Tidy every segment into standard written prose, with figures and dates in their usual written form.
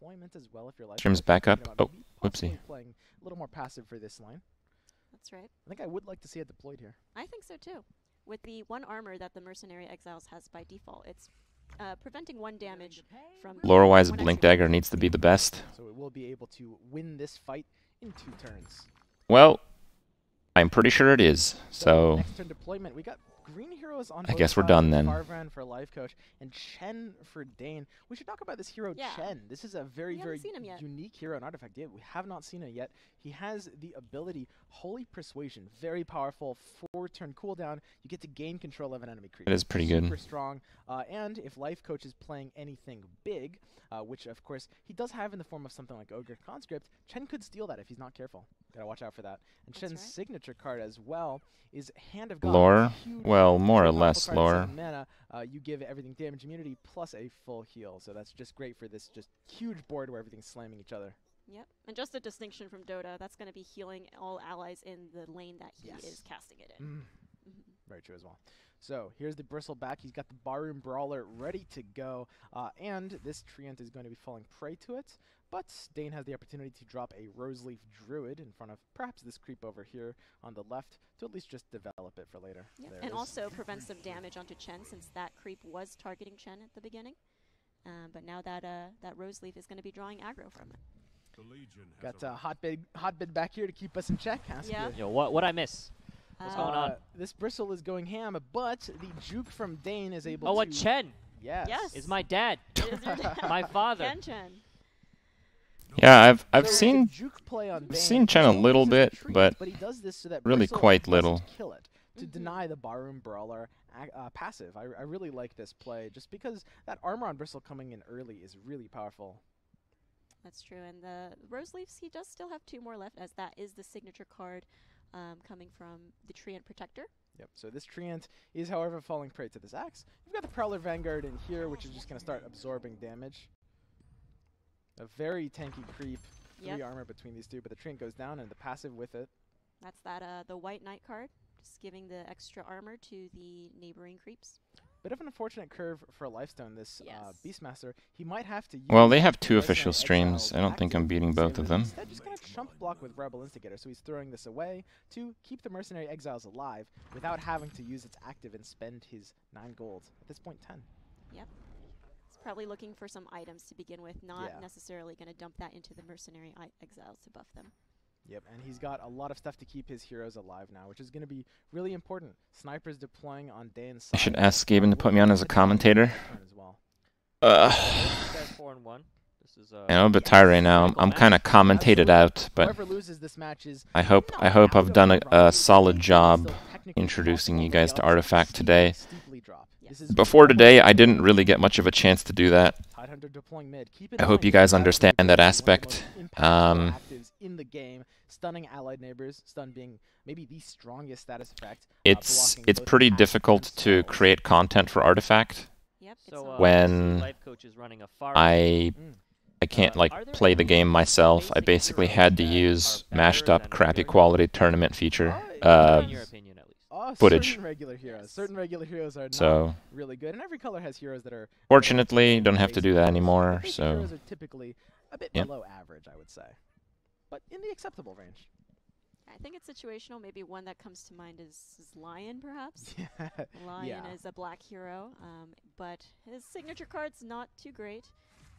deployment as well if you're like Stream's back up. Oh, whoopsie. Playing a little more passive for this lane. That's right. I think I would like to see it deployed here. I think so too. With the 1 armor that the Mercenary Exiles has by default, it's preventing 1 damage from... Lore-wise, Blink Dagger needs to be the best. So it will be able to win this fight in 2 turns. Well, I'm pretty sure it is. So next turn deployment, we got green heroes on I guess we're done then. Farvan for Lifecoach and Chen for Dane. We should talk about this hero Chen. This is a very unique hero and artifact. Yeah, we have not seen it yet. He has the ability Holy Persuasion, very powerful 4-turn cooldown. You get to gain control of an enemy creature. It is pretty good. Super strong. And if Lifecoach is playing anything big, which of course he does have in the form of something like Ogre Conscript, Chen could steal that if he's not careful. Gotta watch out for that. And Chen's signature card as well is Hand of God. Lore? Well, more or less lore. Mana, you give everything damage immunity plus a full heal. So that's just great for this just huge board where everything's slamming each other. Yep, and just a distinction from Dota, that's going to be healing all allies in the lane that he is casting it in. Very true as well. So here's the Bristleback. He's got the Barroom Brawler ready to go, and this Treant is going to be falling prey to it. But Dane has the opportunity to drop a Roseleaf Druid in front of perhaps this creep over here on the left to at least just develop it for later. Yep. And also prevent some damage onto Chen since that creep was targeting Chen at the beginning. But now that that Roseleaf is going to be drawing aggro from it. Got Hotbid back here to keep us in check. Yo, what I miss? What's going on? This Bristle is going ham, but the juke from Dane is able to... Oh, what Chen? Yes. Is my dad. Is your dad. My father. Chen. Yeah, I've seen Chen a little bit, but he does this so that really Bristle quite little. Kill it to deny the Barroom Brawler passive. I really like this play just because that armor on Bristle coming in early is really powerful. That's true, and the Roseleafs, he does still have 2 more left, as that is the signature card coming from the Treant Protector. Yep, so this Treant is, however, falling prey to this axe. You've got the Prowler Vanguard in here, which is just going to start absorbing damage. A very tanky creep, 3 armor between these two, but the Treant goes down and the passive with it. That's that the White Knight card, just giving the extra armor to the neighboring creeps. Bit of an unfortunate curve for Lifestone, this Beastmaster. He might have to use... Well, they have 2 official streams. I don't think I'm beating both of them. Instead, just going to chump block with Rebel Instigator, so he's throwing this away to keep the Mercenary Exiles alive without having to use its active and spend his 9 gold. At this point, 10. Yep. He's probably looking for some items to begin with, not necessarily going to dump that into the Mercenary Exiles to buff them. Yep, and he's got a lot of stuff to keep his heroes alive now, which is going to be really important. Snipers deploying on Dane's side. I should ask Gaben to put me on as a commentator. I'm a bit tired right now. I'm kind of commentated out, but I hope I've done a solid job introducing you guys to Artifact today. Before today, I didn't really get much of a chance to do that. I hope you guys understand that aspect. In the game, stunning allied neighbors, stun being maybe the strongest status effect. It's pretty difficult to create content for Artifact when I can't like play the game myself. I basically had to use mashed up crappy quality tournament feature footage. Certain regular heroes are not really good, and every color has heroes that are. Fortunately, don't have to do that anymore. So heroes are typically a bit below average, I would say, but in the acceptable range. I think it's situational. Maybe one that comes to mind is Lion, perhaps. Lion is a black hero, but his signature card's not too great.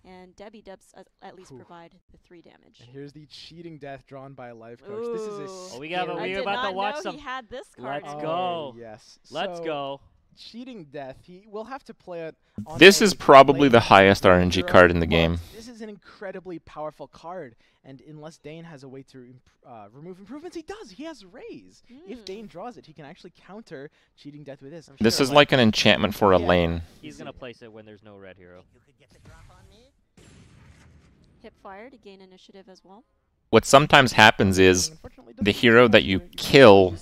And Debbie does at least provide the 3 damage. And here's the cheating death drawn by Lifecoach. This is a we're about to watch some. He had this card. Let's go. Yes. Let's go. Cheating death. He will have to play it. On this is probably the highest RNG card in the game. This is an incredibly powerful card, and unless Dane has a way to remove improvements, he does. He has Raise. If Dane draws it, he can actually counter cheating death with this. This is like an enchantment for a lane. He's gonna place it when there's no red hero. Hip fire to gain initiative as well. What sometimes happens is the hero that you kill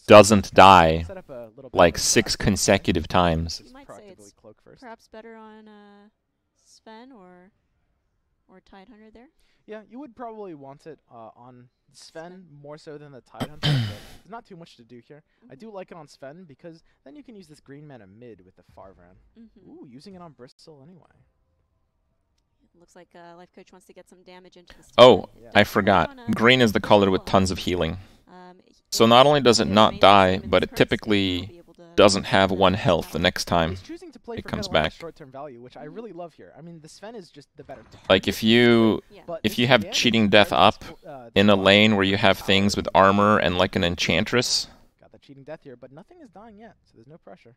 doesn't die like 6 consecutive times. You might say it's perhaps better on Sven or Tidehunter there. Yeah, you would probably want it on Sven more so than the Tidehunter, but there's not too much to do here. I do like it on Sven because then you can use this green mana mid with the Farvan. Ooh, using it on Bristle anyway. Looks like Lifecoach wants to get some damage into the Oh, I forgot. Green is the color with tons of healing. So not only does it not die, but it typically doesn't have 1 health the next time it comes back. Short-term value, which I really love here. I mean, the Sven is just the better target. Like if you have cheating death up in a lane where you have things with armor and like an enchantress, got the cheating death here, but nothing is dying yet, so there's no pressure.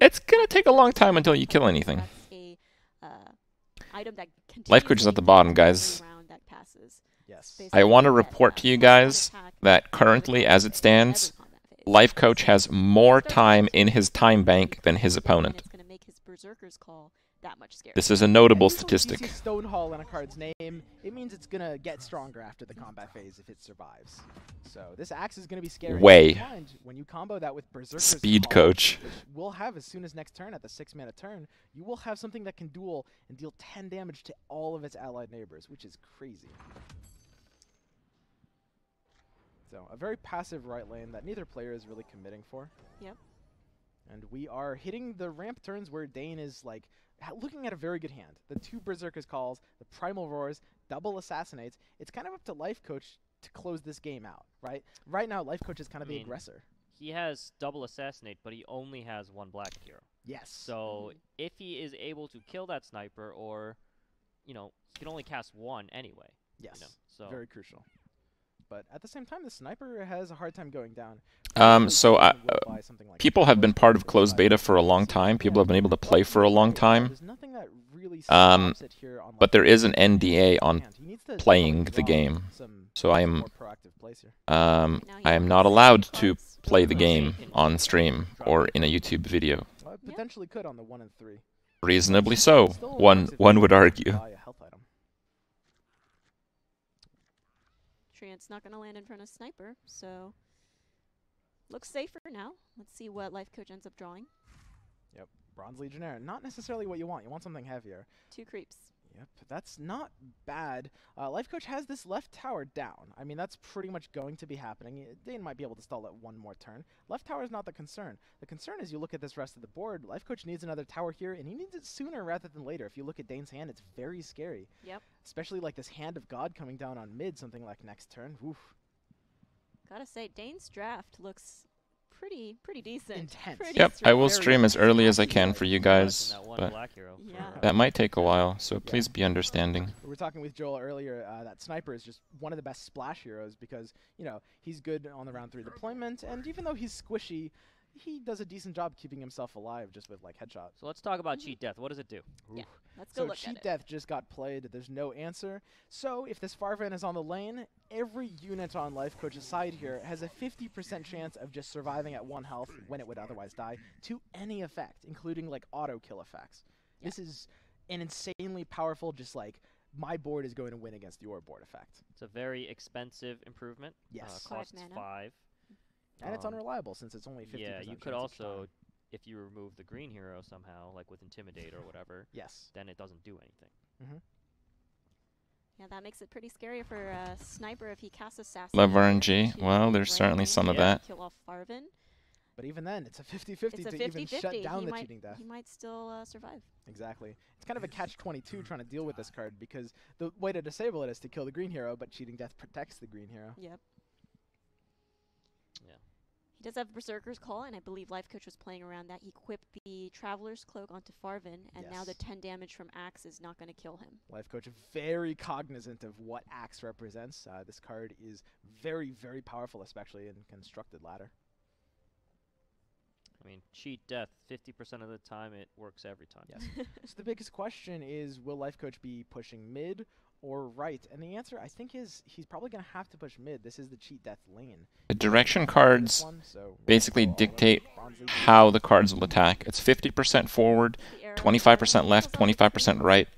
It's gonna take a long time until you kill anything. Lifecoach is at the bottom, guys. Yes. I want to report to you guys that currently, as it stands, Lifecoach has more time in his time bank than his opponent. This is a notable statistic. Stonehall in a card's name, it means it's going to get stronger after the combat phase if it survives. So this axe is going to be scary. Way. When you combo that with Berserker's Speed Call, Coach. which we'll have as soon as next turn at the 6-mana turn, you will have something that can duel and deal 10 damage to all of its allied neighbors, which is crazy. So a very passive right lane that neither player is really committing for. Yep. And we are hitting the ramp turns where Dane is like looking at a very good hand. The 2 Berserker's Calls, the Primal Roars, double Assassinates. It's kind of up to Lifecoach to close this game out, right? Right now, Lifecoach is kind of the aggressor. He has double Assassinate, but he only has 1 black hero. Yes. So if he is able to kill that sniper, or, you know, he can only cast 1 anyway. Yes. You know, so very crucial. But at the same time, the sniper has a hard time going down. People have been part of closed beta for a long time. People have been able to play for a long time. But there is an NDA on playing the game. So I am not allowed to play the game on stream or in a YouTube video. Potentially could on the 1 and 3. Reasonably so, one would argue. Treant's not going to land in front of Sniper, so looks safer now. Let's see what Lifecoach ends up drawing. Yep, Bronze Legionnaire. Not necessarily what you want. You want something heavier. 2 creeps. Yep, that's not bad. Lifecoach has this left tower down. I mean, that's pretty much going to be happening. Dane might be able to stall it 1 more turn. Left tower is not the concern. The concern is you look at this rest of the board, Lifecoach needs another tower here, and he needs it sooner rather than later. If you look at Dane's hand, it's very scary. Yep. Especially like this Hand of God coming down on mid, something like next turn. Oof. Gotta say, Dane's draft looks pretty decent. Intense. Yep, I will stream as early as I can for you guys, but that might take a while, so please be understanding. We were talking with Joel earlier, that Sniper is just one of the best splash heroes because, you know, he's good on the round 3 deployment, and even though he's squishy, he does a decent job keeping himself alive just with, like, headshots. So let's talk about Cheat Death. What does it do? Yeah, let's go look at it. So Cheat Death just got played. There's no answer. So if this Farvan is on the lane, every unit on Lifecoach's side here has a 50% chance of just surviving at 1 health when it would otherwise die to any effect, including, like, auto-kill effects. Yeah. This is an insanely powerful, just, like, my board is going to win against your board effect. It's a very expensive improvement. Yes. Costs 5. And it's unreliable since it's only 50%. Yeah, you could also, if you remove the green hero somehow, like with Intimidate or whatever, then it doesn't do anything. Yeah, that makes it pretty scary for Sniper if he casts Assassin. Love RNG. Well, there's certainly some of that. Kill off Farvan. But even then, it's a 50-50 to even shut down the Cheating Death. He might still survive. Exactly. It's kind of a catch-22 trying to deal with this card because the way to disable it is to kill the green hero, but Cheating Death protects the green hero. Yep. He does have Berserker's Call, and I believe Lifecoach was playing around that. He equipped the Traveler's Cloak onto Farvan, and now the 10 damage from Axe is not going to kill him. Lifecoach very cognizant of what Axe represents. This card is very, very powerful, especially in Constructed Ladder. I mean, Cheat Death, 50% of the time it works every time. Yes. So the biggest question is, will Lifecoach be pushing mid or right? And the answer, I think, is he's probably going to have to push mid. This is the Cheat Death lane. The direction cards basically dictate how the cards will attack. It's 50% forward, 25% left, 25% right.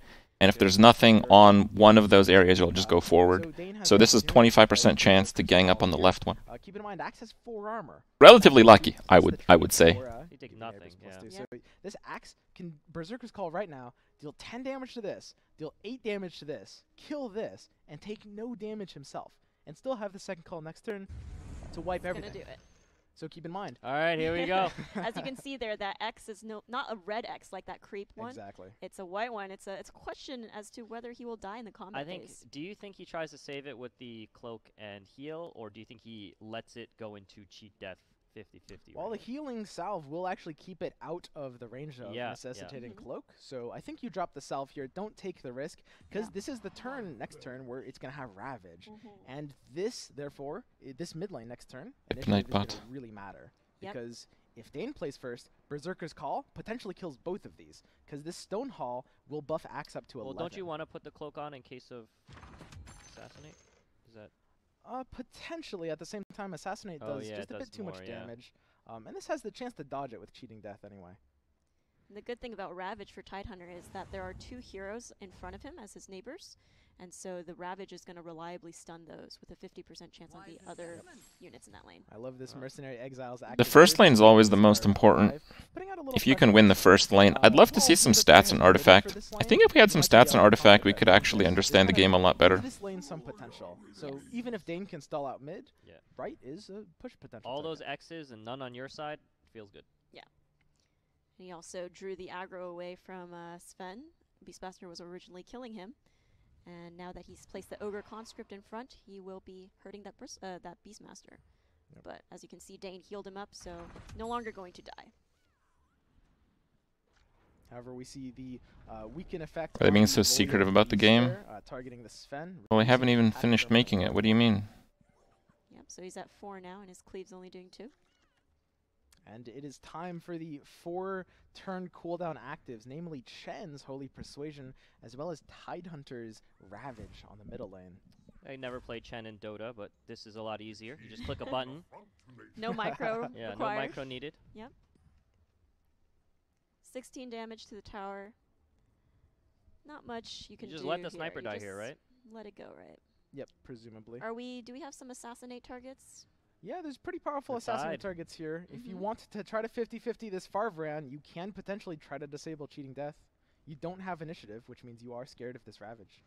And if there's nothing on one of those areas, you'll just go forward. So this is 25% chance to gang up on the left one. Keep in mind, Axe has 4 armor. Relatively lucky, I would say. He takes nothing, So this Axe can Berserker's Call right now, deal 10 damage to this, deal 8 damage to this, kill this, and take no damage himself. And still have the second call next turn to wipe everything. Gonna do it. So keep in mind. All right, here we go. As you can see there, that X is not a red X like that Kripp one. Exactly. It's a white one. It's a question as to whether he will die in the combat phase. Do you think he tries to save it with the cloak and heal, or do you think he lets it go into cheat death 50-50? Well, the healing salve will actually keep it out of the range of necessitating cloak. So I think you drop the salve here. Don't take the risk, because this is the next turn where it's going to have Ravage. And this, therefore, this mid lane next turn, initiative is going to really matter. Because if Dane plays first, Berserker's Call potentially kills both of these, because this Stone Hall will buff Axe up to 11. Well, don't you want to put the cloak on in case of assassinate? Is that... Potentially. At the same time, Assassinate does just a bit too much damage. And this has the chance to dodge it with cheating death anyway. The good thing about Ravage for Tidehunter is that there are 2 heroes in front of him as his neighbors, and so the Ravage is going to reliably stun those with a 50% chance on the other units in that lane. I love this Mercenary Exiles. The first lane's always the most important. If you can win the first lane, I'd love to see some stats and Artifact. I think if we had some stats and Artifact, we could actually understand the game a lot better. This lane some potential. So even if Dane can stall out mid, right is a push potential. All those X's and none on your side feels good. Yeah. And he also drew the aggro away from Sven. Beastmaster was originally killing him. And now that he's placed the Ogre Conscript in front, he will be hurting that that Beastmaster. But as you can see, Dane healed him up, so no longer going to die. However, we see the weaken effect. Are they being so secretive about the game? Targeting the Sven. Well, we haven't even finished making it. What do you mean? Yep, so he's at 4 now, and his cleave's only doing 2. And it is time for the 4 turn cooldown actives, namely Chen's Holy Persuasion, as well as Tidehunter's Ravage on the middle lane. I never played Chen in Dota, but this is a lot easier. You just click a button. No micro Yeah, required. no micro needed. Yep. 16 damage to the tower. Not much you can do. You just let the sniper die here, right? Let it go, right? Yep, presumably. Do we have some assassinate targets? Yeah, there's pretty powerful assassinate targets here. If you want to try to 50-50 this Farvran, you can potentially try to disable cheating death. You don't have initiative, which means you are scared of this Ravage.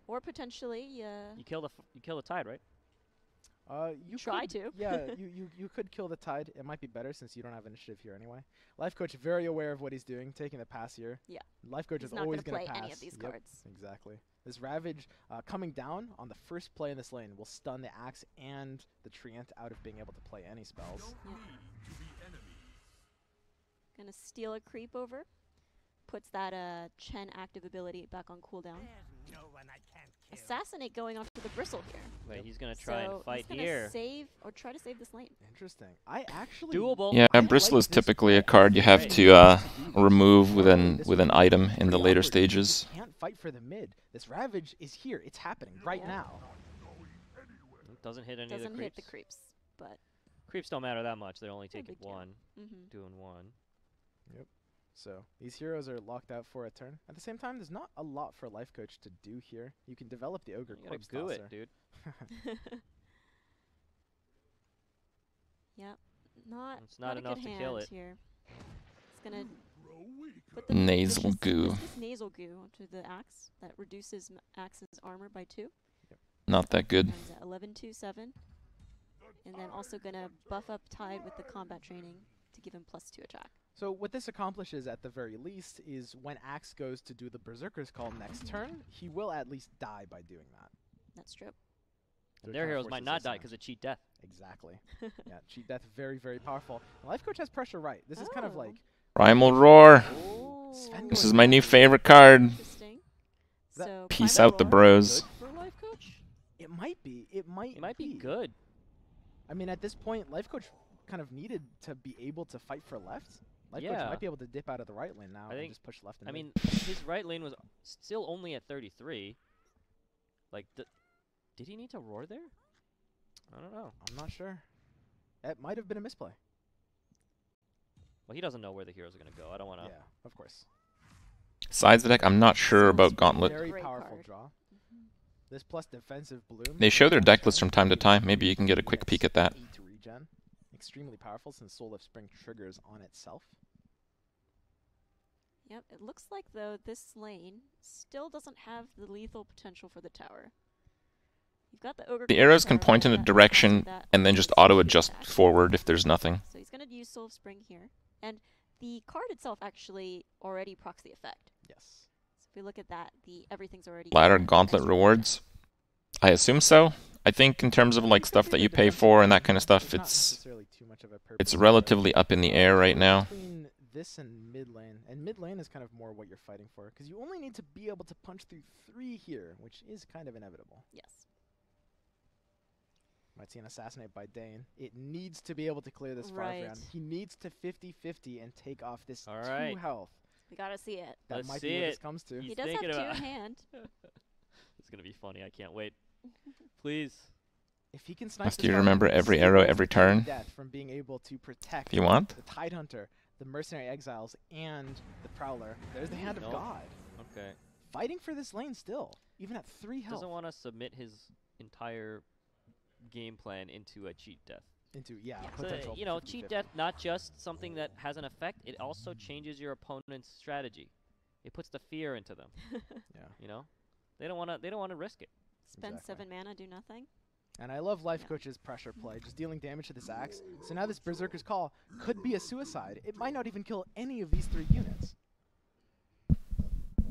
Or potentially, you kill the Tide, right? You try to. Yeah, you could kill the Tide. It might be better since you don't have initiative here anyway. Lifecoach very aware of what he's doing, taking the pass here. Yeah. Lifecoach is always going to play pass any of these cards. Exactly. This Ravage coming down on the first play in this lane will stun the Axe and the Treant out of being able to play any spells. Gonna steal a creep over. Puts that Chen active ability back on cooldown. Assassinate going off to the Bristle here. Wait, he's gonna try and fight here. Save or try to save this lane. Interesting. I actually doable. Yeah, Bristle is typically a card you have to remove with an item in the later stages. Can't fight for the mid. This Ravage is here. It's happening right now. Doesn't hit any of the creeps. Doesn't hit the creeps, but creeps don't matter that much. They're only taking 1, doing 1. Yep. So these heroes are locked out for a turn. At the same time, there's not a lot for Lifecoach to do here. You can develop the Ogre Corpse Goo it, dude. Yep. Not enough a good to hand kill it. Here. It's gonna put the nasal goo. This nasal goo onto the axe that reduces Axe's armor by 2. Yep. Not that good. And he's at 11-2-7, and then also gonna buff up Tide with the combat training to give him +2 attack. So what this accomplishes at the very least is when Axe goes to do the Berserker's Call next turn, he will at least die by doing that. That's true. And their heroes might not die because of cheat death. Exactly. Yeah, cheat death, very, very powerful. Lifecoach has pressure right. This is kind of like... Primal Roar. This is my new favorite card. Interesting. So Peace out the bros. Good for Lifecoach? It might be. It might be good. I mean, at this point, Lifecoach kind of needed to be able to fight for left. Lifecoach might be able to dip out of the right lane now and just push left and mean, his right lane was still only at 33. Like, did he need to roar there? I don't know. I'm not sure. It might have been a misplay. Well, he doesn't know where the heroes are going to go. I don't want to... Yeah, of course. Sides of the deck, I'm not sure about Gauntlet. Very powerful draw. This plus defensive bloom. They show their deck list from time to time. Maybe you can get a quick peek at that. To regen. Extremely powerful since Soul of Spring triggers on itself. Yep, it looks like, though, this lane still doesn't have the lethal potential for the tower. You've got the ogre. The arrows can point in a direction and then just auto-adjust forward if there's nothing. So he's going to use Soul of Spring here. And the card itself actually already procs the effect. Yes. So if we look at that, everything's already... Ladder Gauntlet rewards? I assume so. I think in terms of like stuff that you pay for and that kind of stuff, it's relatively up in the air right now. Between this and mid lane is kind of more what you're fighting for, because you only need to be able to punch through 3 here, which is kind of inevitable. Yes. Might see an assassinate by Dane. It needs to be able to clear this 5 round. He needs to 50-50 and take off this 2 health. We gotta see it. That might be what this comes to. He does have 2 in hand. It's gonna be funny. I can't wait. Please. If he can snipe, Must you remember every arrow every turn? Death from being able to protect if you want. The Tidehunter, the Mercenary Exiles, and the Prowler. There's the Hand of God. Okay. Fighting for this lane still, even at 3 health. Doesn't want to submit his entire game plan into a cheat death. Potential. So, cheat death, not just something that has an effect, it also changes your opponent's strategy. It puts the fear into them. They don't want to risk it. Spend 7 mana, do nothing. And I love Lifecoach's pressure play, just dealing damage to this axe. So now this Berserker's Call could be a suicide. It might not even kill any of these 3 units.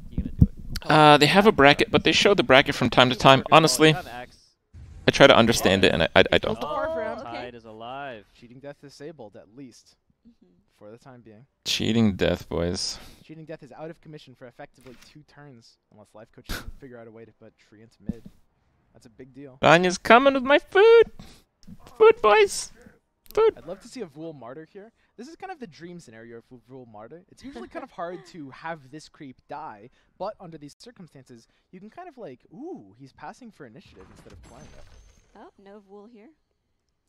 You gonna do it? They have a bracket, but they show the bracket from time to time. Honestly, I try to understand it, and I don't. Tide is alive. Cheating death disabled, at least, for the time being. Cheating death, boys. Cheating death is out of commission for effectively 2 turns, unless Lifecoach can figure out a way to put Treant mid. That's a big deal. Ranya's coming with my food! Food, boys! Food! I'd love to see a Vul Martyr here. This is kind of the dream scenario for Vul Martyr. It's usually kind of hard to have this creep die, but under these circumstances, you can kind of like, ooh, he's passing for initiative instead of playing it. Oh, no Vul here.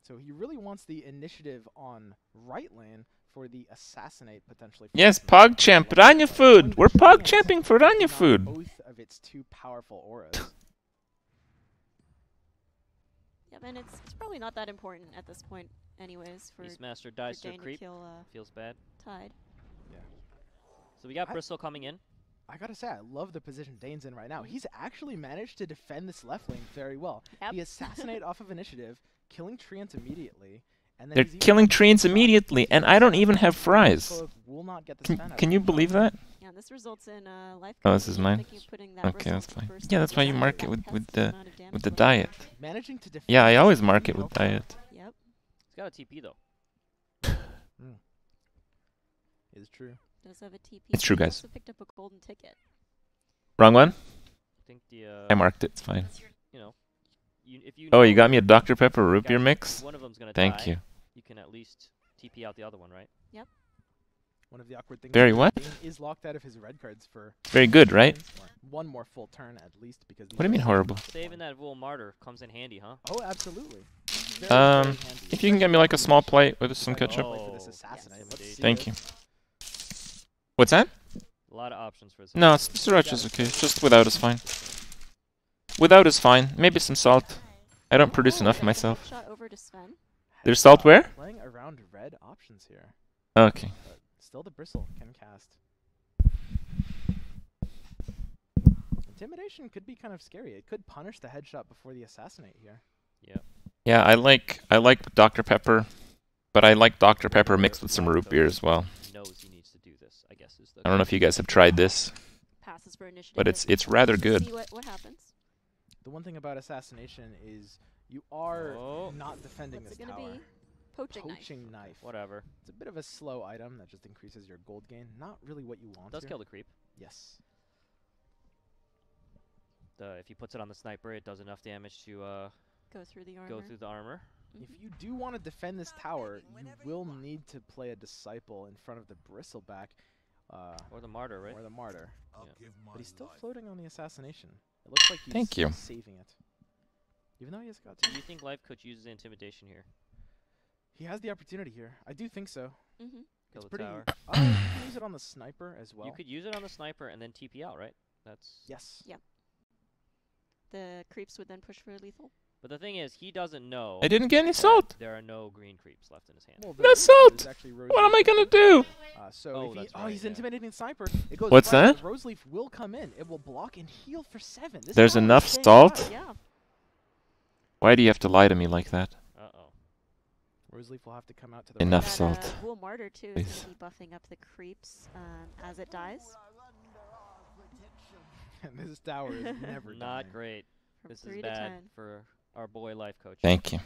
So he really wants the initiative on right lane for the assassinate potentially. Yes, PogChamp, Ranya food! We're PogChamping for Ranya food! Both of its 2 powerful auras. And it's probably not that important at this point, anyways. For Beastmaster dies to a creep. Feels bad. Tide. Yeah. So we got Bristle coming in. I gotta say, I love the position Dane's in right now. He's actually managed to defend this left lane very well. He assassinate off of initiative, killing Treant immediately. And then they're killing Treants immediately, and I don't even have fries. Can you believe that? Yeah, this results in life. Oh, this is mine. Okay, that's fine. Yeah, that's why you mark it with the diet. Managing to defend. Yeah, I always mark it with diet. Yep. He's got a TP though. It's true. Does have a TP. It's true, guys. Also picked up a golden ticket. Wrong one. I think the. I marked it. It's fine. If you. Oh, you got me a Dr. Pepper root beer mix. One of them's gonna Thank die. you. You can at least TP out the other one, right? Yep. One of the awkward things. Very what? Dane is locked out of his red cards for. Very good, right? One more full turn at least because. What do you mean horrible? Saving that Vul Martyr comes in handy, huh? Oh, absolutely. If you can get me like a small plate with some ketchup. Thank you. What's that? A lot of options for this. No, sriracha's okay. Just without is fine. Without is fine. Maybe some salt. I don't produce enough myself. Shot over to Sven. There's salt where? Playing around red options here. Okay. But still the Bristle can cast. Intimidation could be kind of scary. It could punish the headshot before the assassinate here. Yeah. Yeah, I like Dr. Pepper, but I like Dr. Pepper mixed with some root beer as well. Knows he needs to do this, I guess is the. I don't know if you guys have tried this. Passes for initiative. But it's rather good. See what happens. The one thing about assassination is you are not defending this tower. Be? Poaching knife. Whatever. It's a bit of a slow item that just increases your gold gain. Not really what you want. Does kill the creep. Yes. If he puts it on the sniper, it does enough damage to go through the armor. If you do want to defend this tower, you will need to play a Disciple in front of the Bristleback. Or the Martyr, right? Or the Martyr. Yeah. But he's still floating on the assassination. It looks like he's saving it. Even though he has got to. Do you think Lifecoach uses intimidation here? He has the opportunity here. I do think so. It's pretty. Tower. You can use it on the sniper as well. You could use it on the sniper and then TP out, right? That's. Yes. Yep. The creeps would then push for lethal. But the thing is, he doesn't know. I didn't get any salt. There are no green creeps left in his hand. Well, no salt. What am I gonna do? He's intimidating sniper. It goes What's that? Roseleaf will come in. It will block and heal for 7. There's enough salt. Yeah. Why do you have to lie to me like that? Uh-oh. Roseleaf will have to come out to the Enough that, salt. Wool Martyr, too, is going to be buffing up the creeps as it dies. And this tower is never Not great. From This 3 is to bad 10. for our boy Lifecoach. Thank you.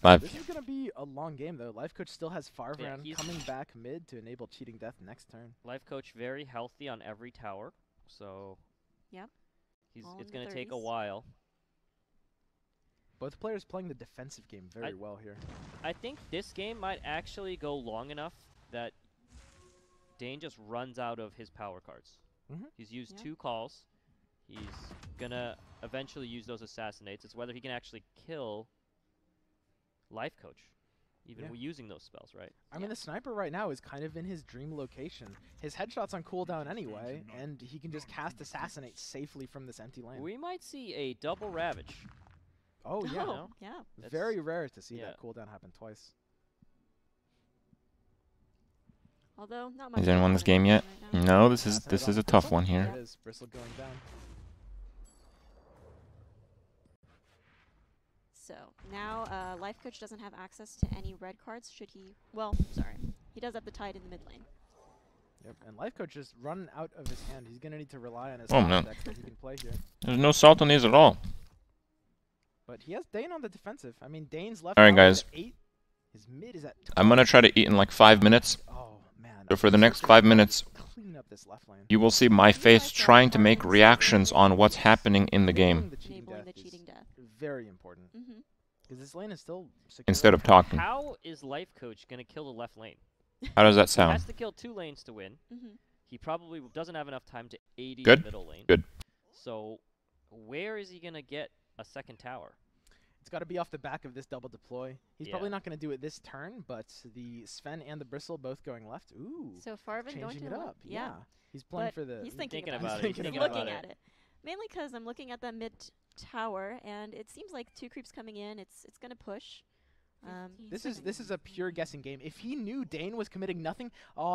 This is going to be a long game, though. Lifecoach still has Farvan coming back mid to enable cheating death next turn. Lifecoach very healthy on every tower, so yep. It's going to take a while. Both players playing the defensive game very well here. I think this game might actually go long enough that Dane just runs out of his power cards. He's used 2 calls. He's going to eventually use those assassinates. It's whether he can actually kill Lifecoach, even using those spells, right? I mean, the sniper right now is kind of in his dream location. His headshot's on cooldown anyway, and he can just cast Assassinate safely from this empty lane. We might see a double Ravage. Oh, yeah. Oh, yeah. Very rare to see that cooldown happen twice. Although, not much. Has anyone won this game yet? Right no, this is a tough one here. It is. Bristle going down. So now Lifecoach doesn't have access to any red cards. Should he? Well, sorry. He does have the Tide in the mid lane. Yep, and Lifecoach just run out of his hand. He's going to need to rely on his deck that he can play here. There's no salt on these at all. But he has Dane on the defensive. I mean, Dane's left. All right, guys. At 8. His mid is at 12. I'm going to try to eat in like 5 minutes. Oh, man. So for the next 5 minutes, clean up this left lane. you will see my face trying to make reactions on what's happening in the game. Enabling the cheating death. Very important. Because this lane is still secure. Instead of talking. How is Lifecoach going to kill the left lane? How does that He sound? has to kill 2 lanes to win. He probably doesn't have enough time to 80 Good. the middle lane. Good. So where is he going to get a second tower? It's got to be off the back of this double deploy. He's probably not going to do it this turn, but the Sven and the Bristle both going left. Ooh. So Farvan going to it up. Yeah. He's playing but for the... He's thinking about it. He's looking at it. Mainly because I'm looking at that mid tower, and it seems like 2 creeps coming in. It's going to push. This is a pure guessing game. If he knew Dane was committing nothing,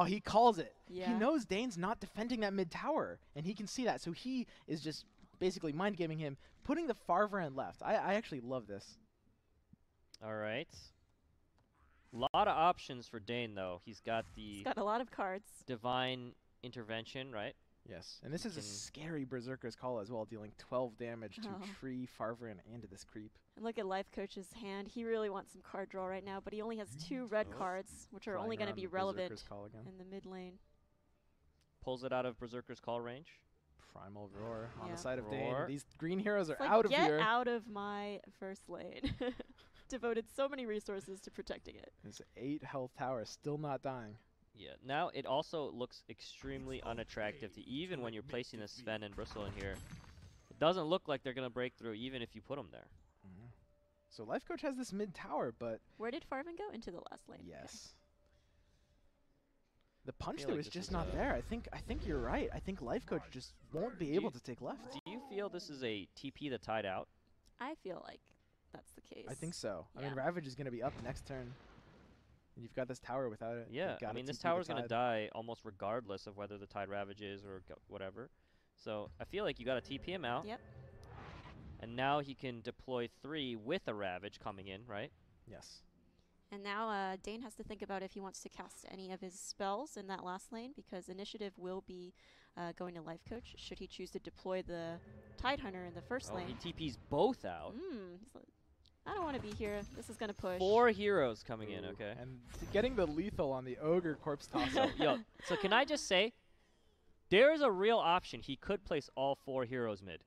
he calls it. Yeah. He knows Dane's not defending that mid tower, and he can see that. So he is just basically mind gaming him, putting the Farvan left. I actually love this. All right. Lot of options for Dane, though. He's got a lot of cards. Divine Intervention, right? Yes, and this is a scary Berserker's Call as well, dealing 12 damage to Tree, Farvan, and to this creep. And look at Lifecoach's hand. He really wants some card draw right now, but he only has 2 red cards, which are only going to be relevant in the mid lane. Pulls it out of Berserker's Call range. Primal Roar on the side of Dane. These green heroes are like, out of here. Get out of my first lane. Devoted so many resources to protecting it. This 8 health tower still not dying. Yeah, now it also looks extremely unattractive to even when you're placing the Sven and Bristle in here. It doesn't look like they're going to break through even if you put them there. So Lifecoach has this mid tower, but... Where did Farvan go? Into the last lane. Yes. The punch though is just not there. I think you're right. I think Lifecoach just won't be able to take left. Do you feel this is a TP the Tide out? I feel like that's the case. I think so. Yeah. I mean, Ravage is going to be up next turn. And you've got this tower without it. Yeah, I mean, this tower's going to die almost regardless of whether the Tide ravages or whatever. So I feel like you got to TP him out. Yep. And now he can deploy 3 with a Ravage coming in, right? Yes. And now Dane has to think about if he wants to cast any of his spells in that last lane, because initiative will be going to Lifecoach should he choose to deploy the Tidehunter in the first lane. He TPs both out. I don't want to be here. This is going to push. 4 heroes coming in, okay. And getting the lethal on the Ogre Corpse Toss-up. So can I just say, there is a real option. He could place all 4 heroes mid.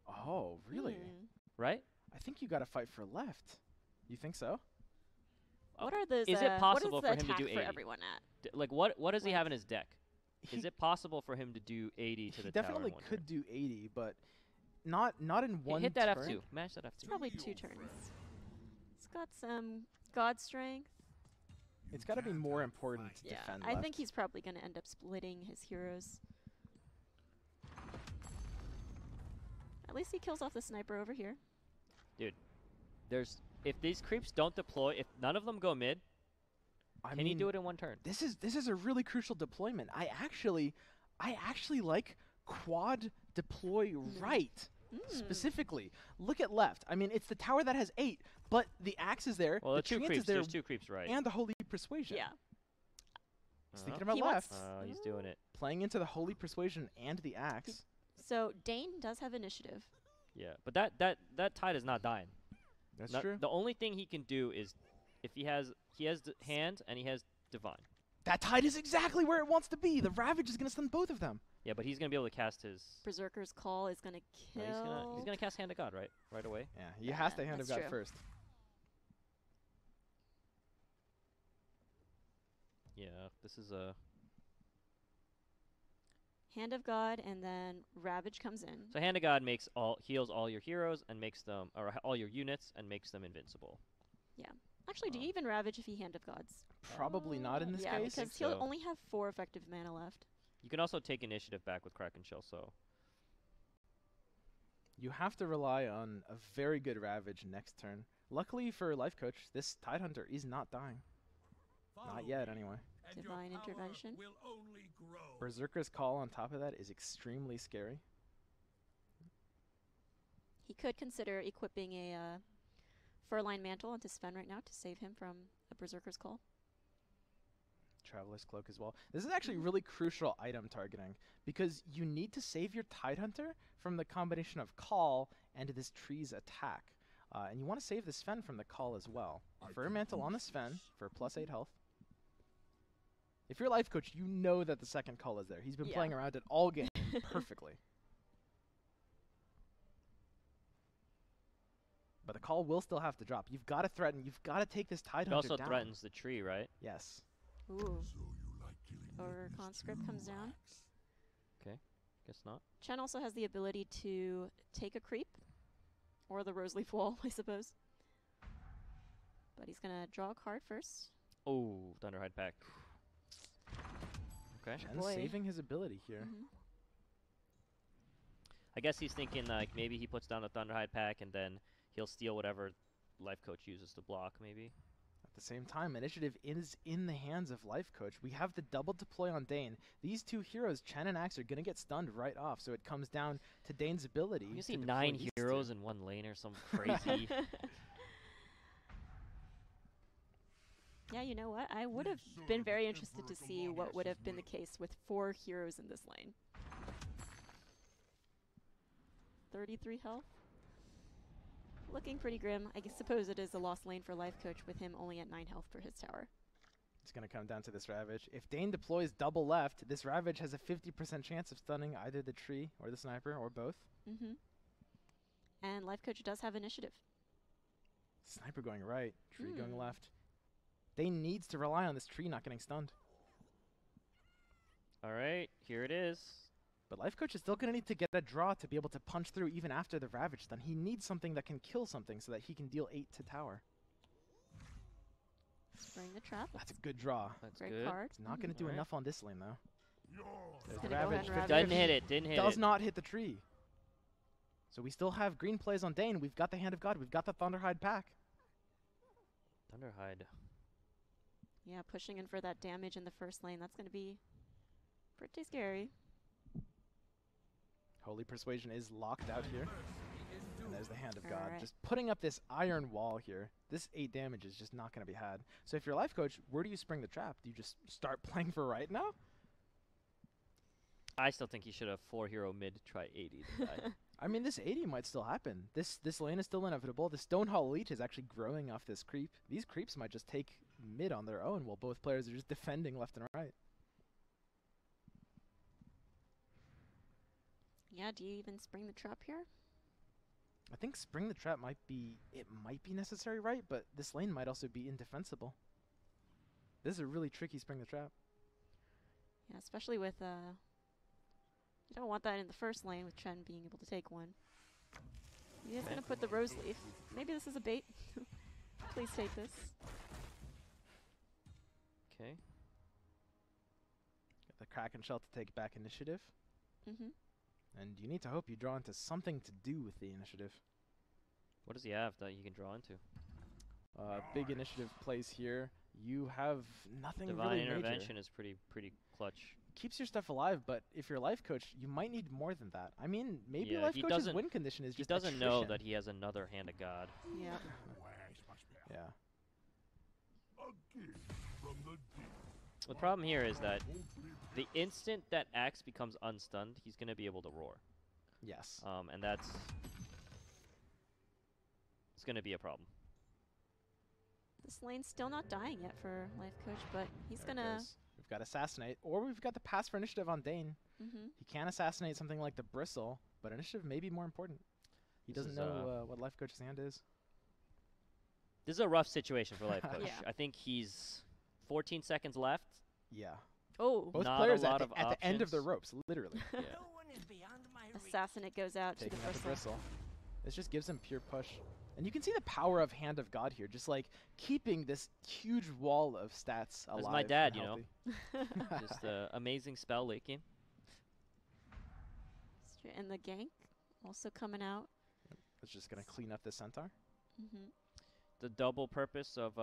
Oh, really? Right? I think you got to fight for left. You think so? What are those? Is it possible for him to do 80? For everyone at? Like what does he have in his deck? Is it possible for him to do 80 to the tower? He definitely could do 80, but not in one hit that turn. F2. Match that F2. It's probably 2 turns. It's got some God Strength. It's got to be more important to defend I left. think he's probably going to end up splitting his heroes. At least he kills off the sniper over here. Dude, if these creeps don't deploy, if none of them go mid, can he do it in 1 turn? This is a really crucial deployment. I actually like quad deploy right. specifically. Look at left. I mean, it's the tower that has 8, but the axe is there. Well, the two treant creeps. is there, There's 2 creeps, right? and the holy persuasion. Yeah. Thinking about left. He's doing it. Playing into the holy persuasion and the axe. So Dane does have initiative. Yeah, but that tide is not dying. That's true. The only thing he can do is if he has hand and he has divine. That tide is exactly where it wants to be. The Ravage is going to stun both of them. Yeah, but he's going to be able to cast his... Berserker's Call is going to kill... No, he's going to cast Hand of God, right away. Yeah, he has to Hand of God first. Yeah, this is a... Hand of God, and then Ravage comes in. So Hand of God heals all your heroes and makes them, or all your units and makes them invincible. Yeah. Actually, do you even Ravage if he Hand of Gods? Probably not in this case. Yeah, because he'll only have 4 effective mana left. You can also take initiative back with Kraken Shell, so... You have to rely on a very good Ravage next turn. Luckily for Lifecoach, this Tidehunter is not dying. Not yet, anyway. Divine Intervention. Berserker's Call on top of that is extremely scary. He could consider equipping a Furline Mantle onto Sven right now to save him from a Berserker's Call. Traveler's Cloak as well. This is actually really crucial item targeting because you need to save your Tidehunter from the combination of Call and this tree's attack. And you want to save the Sven from the Call as well. Fur Mantle on the Sven for +8 health. If you're Lifecoach, you know that the second Call is there. He's been playing around it all game perfectly. But the Call will still have to drop. You've got to threaten. You've got to take this Tidehunter down. It also threatens the tree, right? Yes. Ooh. Or Conscript comes down. Okay. Guess not. Chen also has the ability to take a creep. Or the Roseleaf Wall, I suppose. But he's going to draw a card first. Oh, Thunderhide Pack. Okay. Chen's saving his ability here. I guess he's thinking like maybe he puts down a Thunderhide Pack and then he'll steal whatever Lifecoach uses to block, maybe. At the same time, initiative is in the hands of Lifecoach. We have the double deploy on Dane. These 2 heroes, Chen and Axe, are going to get stunned right off, so it comes down to Dane's ability. You see 9 heroes in 1 lane or some crazy... Yeah, you know what? I would have been very interested to see what would have been the case with 4 heroes in this lane. 33 health. Looking pretty grim. I suppose it is a lost lane for Lifecoach with him only at 9 health for his tower. It's going to come down to this Ravage. If Dane deploys double left, this Ravage has a 50% chance of stunning either the tree or the sniper or both. And Lifecoach does have initiative. Sniper going right, tree going left. Dane needs to rely on this tree not getting stunned. All right, here it is. But Lifecoach is still going to need to get a draw to be able to punch through even after the Ravage stun. He needs something that can kill something so that he can deal 8 to tower. Spraying the trap. That's a good draw. That's Great good. card. It's not going to do enough on this lane, though. There's the Gonna go Ravage. ahead and Didn't hit it, didn't hit it. Does not hit the tree. So we still have green plays on Dane. We've got the Hand of God. We've got the Thunderhide Pack. Thunderhide. Yeah, pushing in for that damage in the first lane. That's going to be pretty scary. Holy Persuasion is locked out here. And there's the Hand of God. Right. Just putting up this iron wall here. This 8 damage is just not going to be had. So if you're Lifecoach, where do you spring the trap? Do you just start playing for right now? I still think he should have 4 hero mid to try 80 to die. I mean, this 80 might still happen. This lane is still inevitable. The Stonehall Leech is actually growing off this creep. These creeps might just take mid on their own while both players are just defending left and right. Yeah, do you even spring the trap here? I think spring the trap might be necessary, right? But this lane might also be indefensible. This is a really tricky spring the trap. Yeah, especially with you don't want that in the first lane with Chen being able to take one. He's going to put the Rose Leaf. Maybe this is a bait. Please take this. Okay. Got the Kraken Shell to take back initiative. Mm-hmm. And you need to hope you draw into something to do with the initiative. What does he have that you can draw into? Big initiative plays here. You have nothing Divine really Intervention major. is pretty clutch. keeps your stuff alive, but if you're life coach, you might need more than that. I mean, maybe Yeah, life coach's win condition is just He doesn't attrition. know that he has another Hand of God. Yeah. Yeah. The problem here is that the instant that Axe becomes unstunned, he's going to be able to roar. Yes. And it's going to be a problem. This lane's still not dying yet for life coach, but he's gonna. We've got assassinate, or we've got the pass for initiative on Dane. He can assassinate something like the bristle, but initiative may be more important. He doesn't know what life coach's hand is. This is a rough situation for life coach. Yeah. I think he's 14 seconds left. Yeah. Oh. Both Not players a lot at the end of the ropes, literally. Yeah. Assassinate goes out Taking to out the the bristle. bristle. This just gives him pure push. And you can see the power of Hand of God here, just like keeping this huge wall of stats alive. That's my dad, and you know. healthy. Just amazing spell late game. And the gank also coming out. It's just going to clean up the centaur. The double purpose of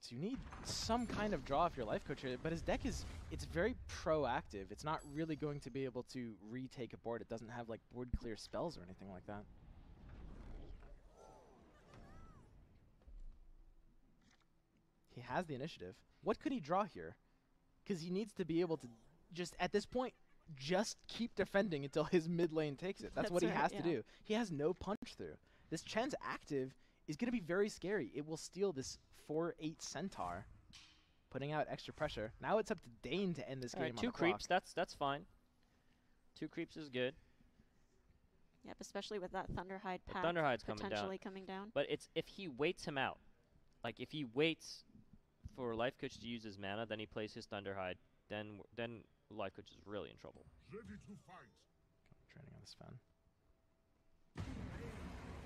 So you need some kind of draw if you're life coach, but his deck it's very proactive. It's not really going to be able to retake a board. It doesn't have like board clear spells or anything like that. He has the initiative. What could he draw here? Because he needs to be able to just, at this point, just keep defending until his mid lane takes it. That's what he right, has to do. He has no punch through. This Chen's active is going to be very scary. It will steal this 4/8 centaur, putting out extra pressure. Now it's up to Dane to end this game. All right, on 2 the creeps. clock. That's fine. 2 creeps is good. Yep, especially with that Thunderhide pack Thunderhide's potentially coming down. But it's if he waits him out. Like if he waits for life coach to use his mana, then he plays his Thunderhide. Then life coach is really in trouble. Training on this fan.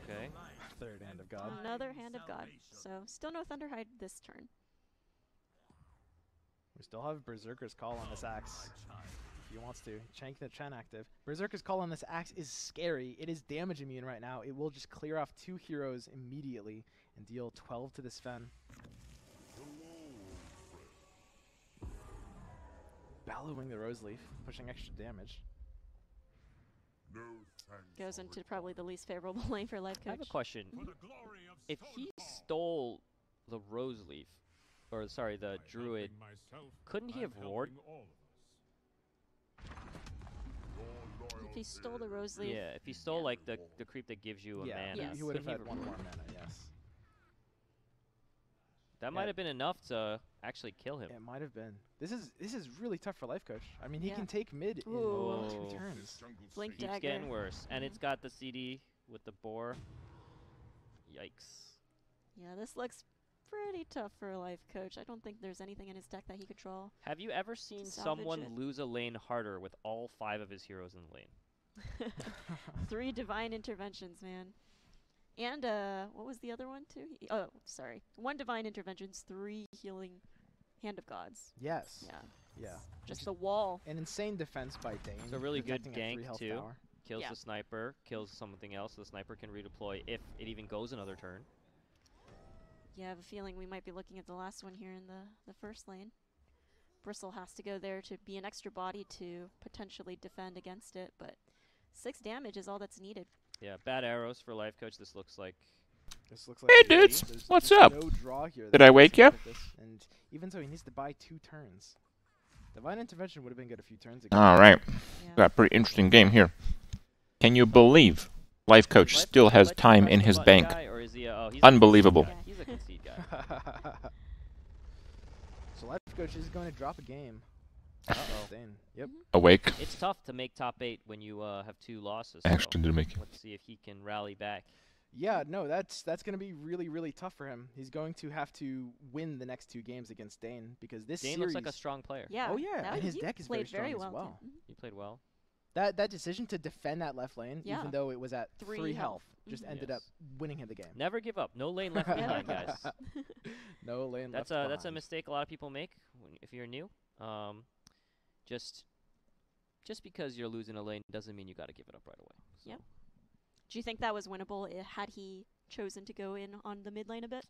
Okay. Third Hand of God. Another Hand of God. So still no Thunderhide this turn. We still have Berserker's Call on this axe. If he wants to. Shank the Chen active. Berserker's Call on this axe is scary. It is damage immune right now. It will just clear off 2 heroes immediately and deal 12 to this Fen. Bellowing the Rose Leaf, pushing extra damage. Goes into probably the least favorable lane for life coach. I have a question. If he stole the Rose Leaf, or sorry, the Druid, couldn't he have roared? If he stole the Rose Leaf. Yeah, if he stole like the creep that gives you a mana. Yes. He would have couldn't had 1 more mana, yes. That might have been enough to actually kill him. It might have been. This is really tough for life coach. I mean, he can take mid in Ooh. 2 turns. Blink Keeps dagger. getting worse. And it's got the CD with the boar. Yikes. Yeah, this looks pretty tough for a life coach. I don't think there's anything in his deck that he could draw. Have you ever seen salvage someone it. lose a lane harder with all 5 of his heroes in the lane? 3 divine interventions, man. And what was the other one too? Oh, sorry. 1 divine interventions, 3 healing Hand of Gods. Yes. Yeah. Yeah. Just the wall. An insane defense by Dane. It's a really good protecting a 3 gank health too. tower. Kills Yeah. the sniper, kills something else. The sniper can redeploy if it even goes another turn. Yeah, I have a feeling we might be looking at the last one here in the first lane. Bristle has to go there to be an extra body to potentially defend against it, but 6 damage is all that's needed. Yeah, bad arrows for life coach. This looks like Hey, dudes, what's up? No draw here. Did I wake ya? And even so, he needs to buy 2 turns. Divine intervention would have been good a few turns ago. All right. Yeah. Got a pretty interesting game here. Can you believe Life Coach still has time in his bank? Or is he he's Unbelievable. He's a concede guy. So life coach is going to drop a game. Dane. Yep. Awake. It's tough to make top 8 when you have 2 losses. Actually, did make it. Let's see if he can rally back. Yeah, no, that's going to be really, really tough for him. He's going to have to win the next 2 games against Dane because this Dane series. looks like a strong player. Yeah. Oh yeah, and his he deck is very played strong well as well. too. He played well. That decision to defend that left lane, Yeah. even though it was at 3 3 health, health. just Mhm. ended Yes. up winning him the game. Never give up. No lane left behind, guys. No lane That's left that's a behind. mistake a lot of people make if you're new. Just because you're losing a lane doesn't mean you got to give it up right away. So. Yep. Do you think that was winnable had he chosen to go in on the mid lane a bit?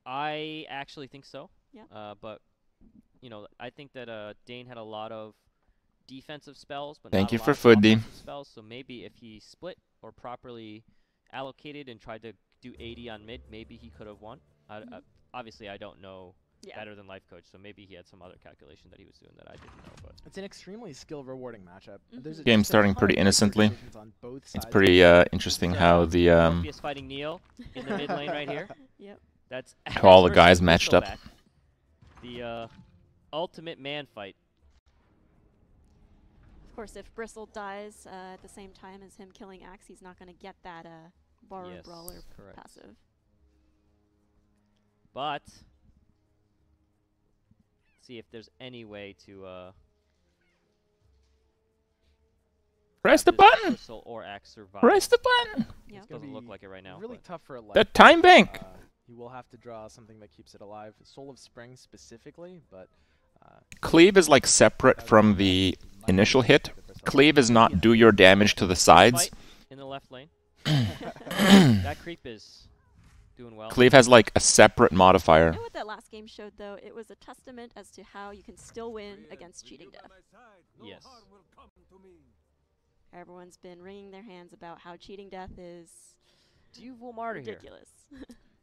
I actually think so. Yeah. But you know, I think that Dane had a lot of defensive spells, but Thank not you a for lot of Foodie. offensive spells. So maybe if he split or properly allocated and tried to do 80 on mid, maybe he could have won. Obviously, I don't know better than Lifecoach, so maybe he had some other calculation that he was doing that I didn't know. But it's an extremely skill-rewarding matchup. There's game starting pretty innocently. It's pretty interesting how the Morpheus fighting Neo in the mid lane right here. Yep. That's how all the guys matched up. The ultimate man fight. Of course, if Bristle dies at the same time as him killing Axe, he's not going to get that Borrow Brawler passive. But see if there's any way to press the button. Bristle or Axe survive. Press the button. Yeah. It doesn't look like it right now. Really tough for a the time bank. You will have to draw something that keeps it alive. Soul of Spring specifically, but Cleave is like separate from the initial hit. Cleave is not do your damage to the sides. In the left lane. That creep is doing well. Cleave has like a separate modifier. You know what that last game showed, though? It was a testament as to how you can still win against cheating death. Yes. Everyone's been wringing their hands about how cheating death is ridiculous.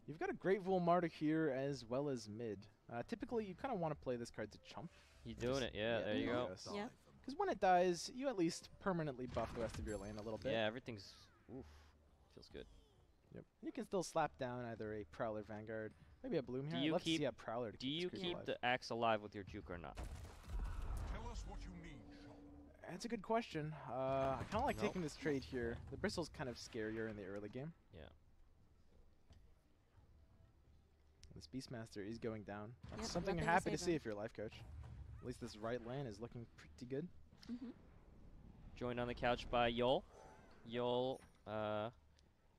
You've got a great Volmarta here as well as mid. Typically, you kind of want to play this card to chump. You're doing it, yeah, there you go. Yeah. Because when it dies, you at least permanently buff the rest of your lane a little bit. Yeah, everything's feels good. Yep. You can still slap down either a Prowler Vanguard, maybe a Bloom here. Do you I'd love to keep, see a Prowler to do you keep alive. the Axe alive with your juke or not? Tell us what you mean, That's a good question. I kind of like taking this trade here. The Bristle's kind of scarier in the early game. Yeah. This Beastmaster is going down. That's Yep, something you're nothing to happy to save see him. if you're Lifecoach. At least this right lane is looking pretty good. Joined on the couch by Yol. Yol,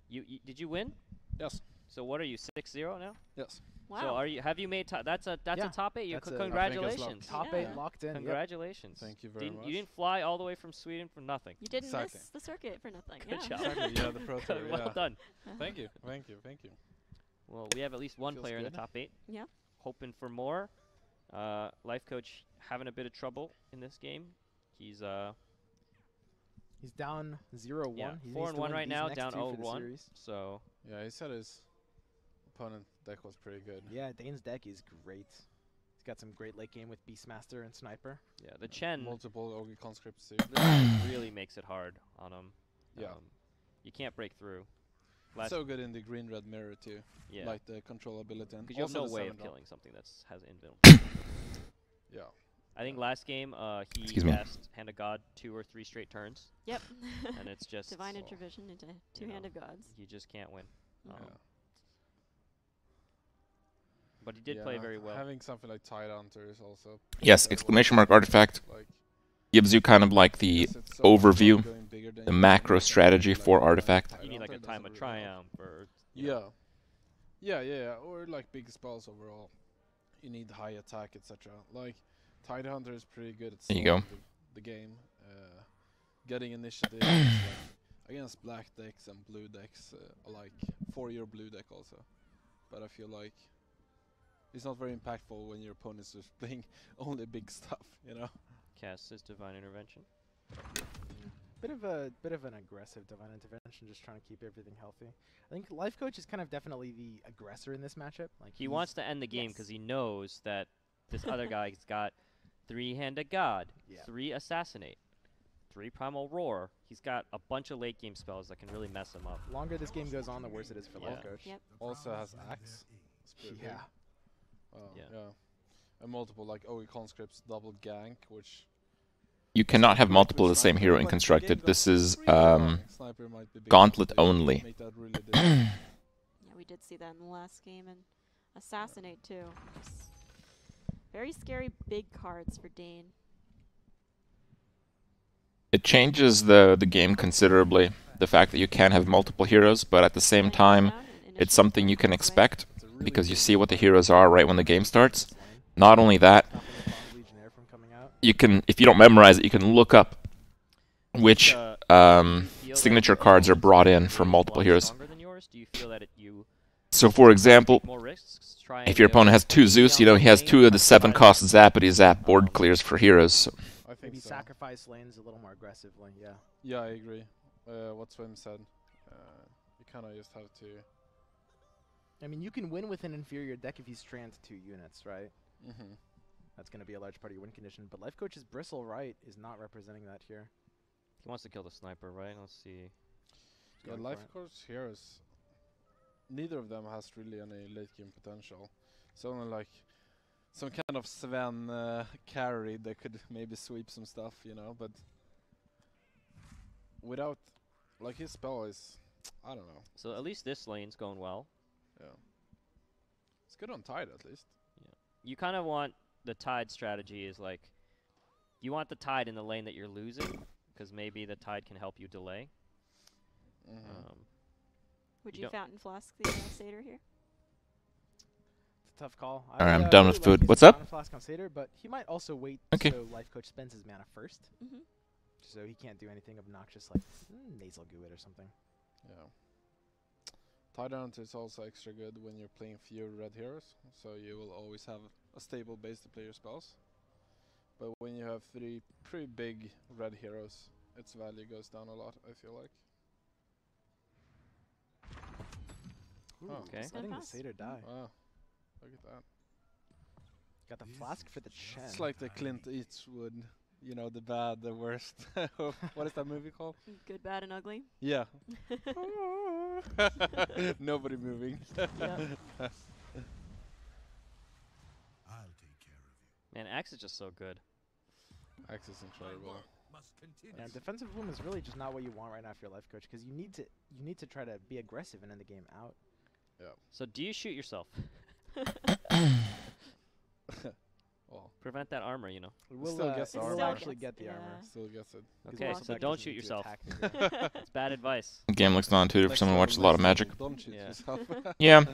you did you win? Yes. So what are you, 6-0 now? Yes. Wow. So have you made that's a top 8? That's Congratulations. Top 8 locked in. Congratulations. Thank you very much. You didn't fly all the way from Sweden for nothing. You didn't Exactly. miss the circuit for nothing. Good job. Exactly. Yeah, the pro tour. Well done. Thank you. Thank you. Thank you. Well, we have at least one Feels player in the good. top 8. Yeah. Hoping for more. Lifecoach having a bit of trouble in this game. He's down 0-1. yeah, He 4-1 right now, down 0-1. 0-1. So Yeah, he said his opponent deck was pretty good. Yeah, Dane's deck is great. He's got some great late game with Beastmaster and Sniper. yeah, the Chen Multiple Ogre conscripts too. really makes it hard on him. Yeah. You can't break through. So good in the green-red mirror too. Yeah. Like the controllability and Because you have no also the way of 7-drop. killing something that has invincible. Yeah. I think last game he Excuse me. cast Hand of God 2 or 3 straight turns, Yep. and it's just Divine Intervision into two Hand of Gods. you just can't win. Yeah. But he did play very well. Having something like Tide Hunter is also. Yes, exclamation mark artifact Like gives you kind of like the yes, it's so overview, going bigger than the you macro think, strategy like for Tide artifact. You need like a Hunter time of doesn't really help. triumph, or you know. Yeah, or like big spells overall. You need high attack, etc. Like Tide Hunter is pretty good at There you go. starting the game. Getting initiative like, against black decks and blue decks, like for your blue deck also. But I feel like it's not very impactful when your opponent's just playing only big stuff, you know. Casts his Divine Intervention. Bit of an aggressive Divine Intervention, just trying to keep everything healthy. I think Lifecoach is kind of definitely the aggressor in this matchup. Like He wants to end the game because he knows that this other guy's got 3 Hand of God, 3 Assassinate, 3 Primal Roar. He's got a bunch of late game spells that can really mess him up. The longer this game goes on, the worse it is for Yeah. Lifecoach. Yep. Also has Axe. It's pretty Yeah. big. Yeah. And multiple like Ogre conscripts, double gank, which You cannot have multiple of the same hero in constructed. This is Sniper might be big gauntlet enough to only. make that really difficult. Yeah, we did see that in the last game, and Assassinate too. Just very scary big cards for Dane. It changes the game considerably, the fact that you can have multiple heroes, but at the same time, it's something you can expect, It's a really because you good see what the card. heroes are right when the game starts. Not only that, Stopping the Boss Legionnaire from coming out. you can, if you don't memorize it, you can look up which You feel that signature your cards are opponent's brought in really from multiple one heroes. stronger than yours? Do you feel that you So for example, more risks trying If your opponent has 2 Zeus, you know he has 2 of the 7-cost zappity zap board clears for heroes. I think Maybe so. sacrifice lanes a little more aggressively, yeah. Yeah, I agree. What Swim said. You kind of just have to... I mean, you can win with an inferior deck if he's strand 2 units, right? Mm-hmm. That's going to be a large part of your win condition. But Lifecoach's Bristle right is not representing that here. He wants to kill the sniper, right? Let's see. Yeah, Lifecoach heroes, neither of them has really any late game potential. It's only like some kind of Sven carry that could maybe sweep some stuff, you know, but without, like, his spell is, I don't know. So at least this lane's going well. Yeah. It's good on Tide at least. Yeah. You kind of want the Tide strategy is like, you want the Tide in the lane that you're losing, because maybe the Tide can help you delay. Would you Fountain Flask the Satyr here? It's a tough call. Alright, I'm done with food. What's up? Fountain Flask on Satyr, but he might also wait Okay. so Lifecoach spends his mana first. So he can't do anything obnoxious like Nasal Goo it or something. Yeah. Tyrant is also extra good when you're playing fewer red heroes, so you will always have a stable base to play your spells. But when you have 3 pretty big red heroes, its value goes down a lot, I feel like. Ooh, okay. Letting the Satyr die. Wow. Look at that. Got the flask for the Chen. It's like the Clint Eastwood, you know, the bad, the worst. What is that movie called? Good, Bad, and Ugly. Yeah. Nobody moving. Man, Axe is just so good. Axe is incredible. Yeah, defensive bloom is really just not what you want right now for your Lifecoach, because you need to try to be aggressive and end the game out. Yeah. So do you shoot yourself? Well, prevent that armor, you know. We'll still gets the armor. actually get the armor. Still gets it. Okay, so don't shoot yourself. That's bad advice. The game looks non-intuitive for someone who watches a lot of Magic. Don't shoot yourself. Yeah.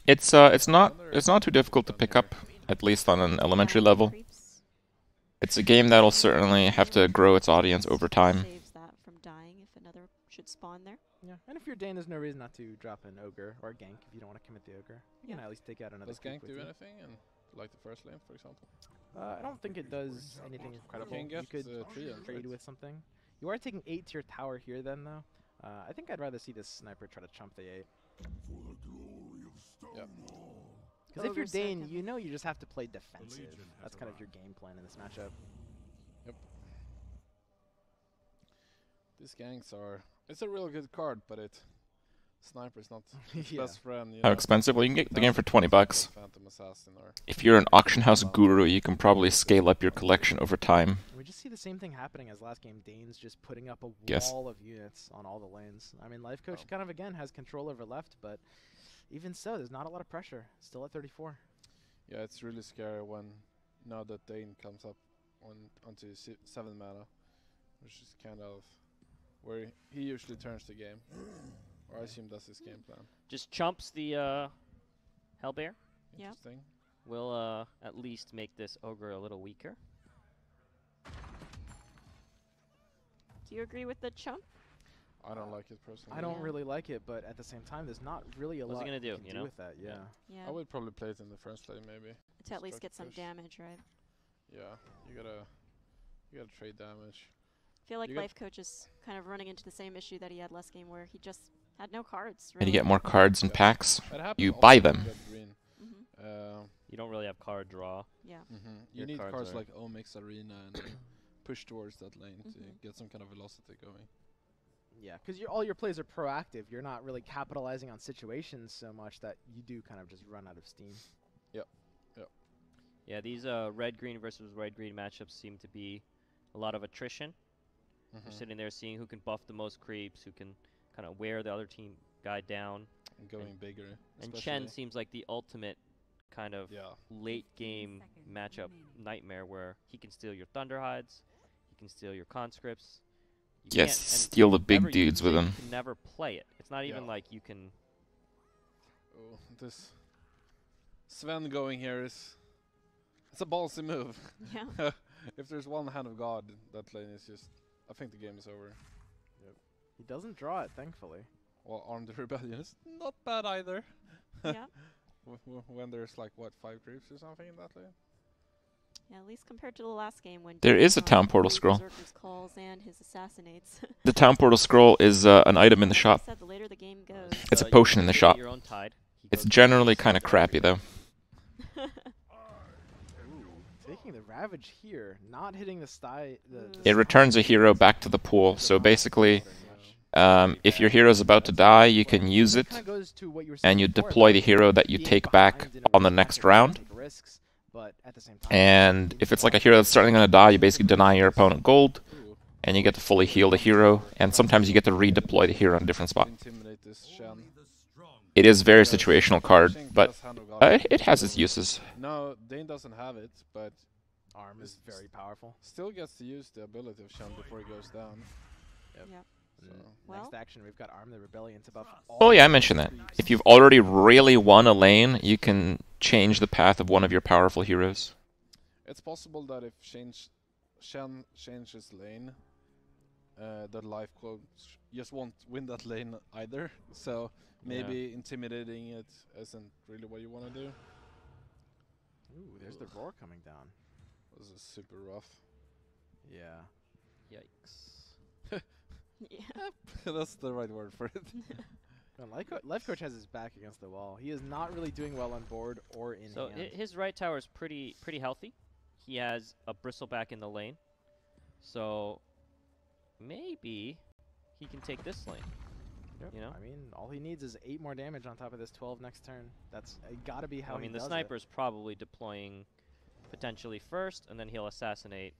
It's not too difficult to pick up, at least on an elementary level. It's a game that'll certainly have to grow its audience over time. Saves that from dying if another should spawn there. Yeah, and if you're Dane, there's no reason not to drop an Ogre or a gank if you don't want to commit the Ogre. You can at least take out another. Does gank do anything in like the first lane, for example? I don't think it does anything incredible. You could trade with something. You are taking 8 to your tower here then, though. I think I'd rather see this sniper try to chump the 8. Yeah. Because if you're Dane, you know you just have to play defensive. That's kind of your game plan in this matchup. Yep. These ganks are... It's a really good card, but Sniper's not his best friend. You How know? expensive? Well, you can get the game for 20 bucks. Phantom Assassin or If you're an auction house guru, you can probably scale up your collection over time. We just see the same thing happening as last game. Dane's just putting up a wall of units on all the lanes. I mean, Lifecoach kind of, again, has control over left, but even so, there's not a lot of pressure. Still at 34. Yeah, it's really scary when now that Dane comes up onto 7 mana, which is kind of where he usually turns the game. Or I assume that's his game plan. Just chumps the Hellbear. Interesting. Will at least make this Ogre a little weaker. Do you agree with the chump? I don't like it personally. I don't really like it, but at the same time, there's not really a lot you can do with that. Yeah. I would probably play it in the first lane, maybe. To at least get some damage, right? Yeah, you gotta trade damage. I feel like Lifecoach is kind of running into the same issue that he had last game, where he just had no cards. And you get more cards and packs, you buy them. You don't really have card draw. Yeah. You need cards like Omix Arena and push towards that lane to get some kind of velocity going. Yeah, because all your plays are proactive. You're not really capitalizing on situations so much that you do kind of just run out of steam. Yep. Yep. Yeah, these red-green versus red-green matchups seem to be a lot of attrition. We're sitting there seeing who can buff the most creeps, who can kind of wear the other team guy down. And going bigger. And Chen seems like the ultimate kind of late-game matchup nightmare, where he can steal your Thunderhides, he can steal your conscripts. Yes, steal the big dudes with him. You can never play it. It's not even like you can... Oh, this Sven going here is... It's a ballsy move. Yeah. If there's one hand of God, that lane is just... I think the game is over. Yep. He doesn't draw it, thankfully. Well, Armed Rebellion is not bad either. Yeah. When there's like, what, 5 creeps or something in that lane? Yeah, at least compared to the last game when There is a town portal scroll. Berserker's calls and his assassinates. The town portal scroll is an item in the shop. Said, the later the game goes. It's a potion in the shop. Your own tide. It's generally kind of crappy though. Taking the Ravage here, not hitting the It returns a hero back to the pool, so basically, if your hero's about to die, you can use it, and you deploy the hero that you take back on the next round. And if it's like a hero that's starting going to die, you basically deny your opponent gold, and you get to fully heal the hero, and sometimes you get to redeploy the hero in a different spot. It is a very situational card, but it has its uses. No, Dane doesn't have it, but Arm is very powerful. Still gets to use the ability of Shen before he goes down. Yep. So. Next action, we've got Arm the Rebellion to buff. Oh yeah, I mentioned that. If you've already really won a lane, you can change the path of one of your powerful heroes. It's possible that if Shen changes lane, that Lifecoach just won't win that lane either. So maybe intimidating it isn't really what you want to do. Ooh, there's the roar coming down. This is super rough. Yeah. Yikes. Yeah. That's the right word for it. Lifecoach has his back against the wall. He is not really doing well on board or in So hand. his right tower is pretty healthy. He has a bristleback in the lane. So maybe he can take this lane. Yep. You know? I mean, all he needs is 8 more damage on top of this 12 next turn. That's gotta be how I mean, he the does sniper's probably deploying potentially first, and then he'll assassinate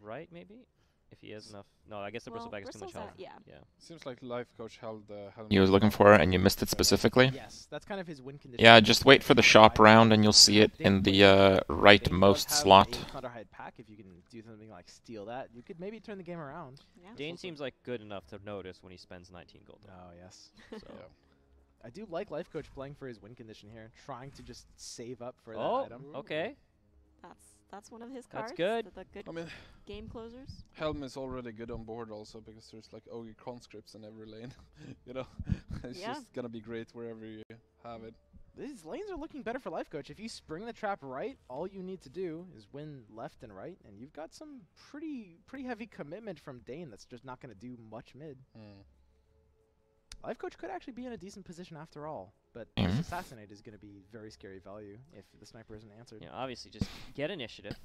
right, maybe? If he has enough. No, I guess the bristleback is too much health. Yeah. Seems like Lifecoach held the helmet. You was looking for it and you missed it specifically? Yes, that's kind of his win condition. Yeah, just wait for the shop round and you'll see it in the rightmost slot. Thunderhide pack, if you can do something like steal that, you could maybe turn the game around. Yeah. Dane seems like good enough to notice when he spends 19 gold. Oh, yes. So. I do like Lifecoach playing for his win condition here, trying to just save up for that item. Okay. That's one of his cards. That's good. The good I mean, game closers. Helmet's already good on board also because there's like ogre conscripts in every lane. You know, it's just gonna be great wherever you have it. These lanes are looking better for Lifecoach. If you spring the trap right, all you need to do is win left and right, and you've got some pretty heavy commitment from Dane that's just not gonna do much mid. Lifecoach could actually be in a decent position after all, but this assassinate is going to be very scary value if the sniper isn't answered. Yeah, obviously just get initiative.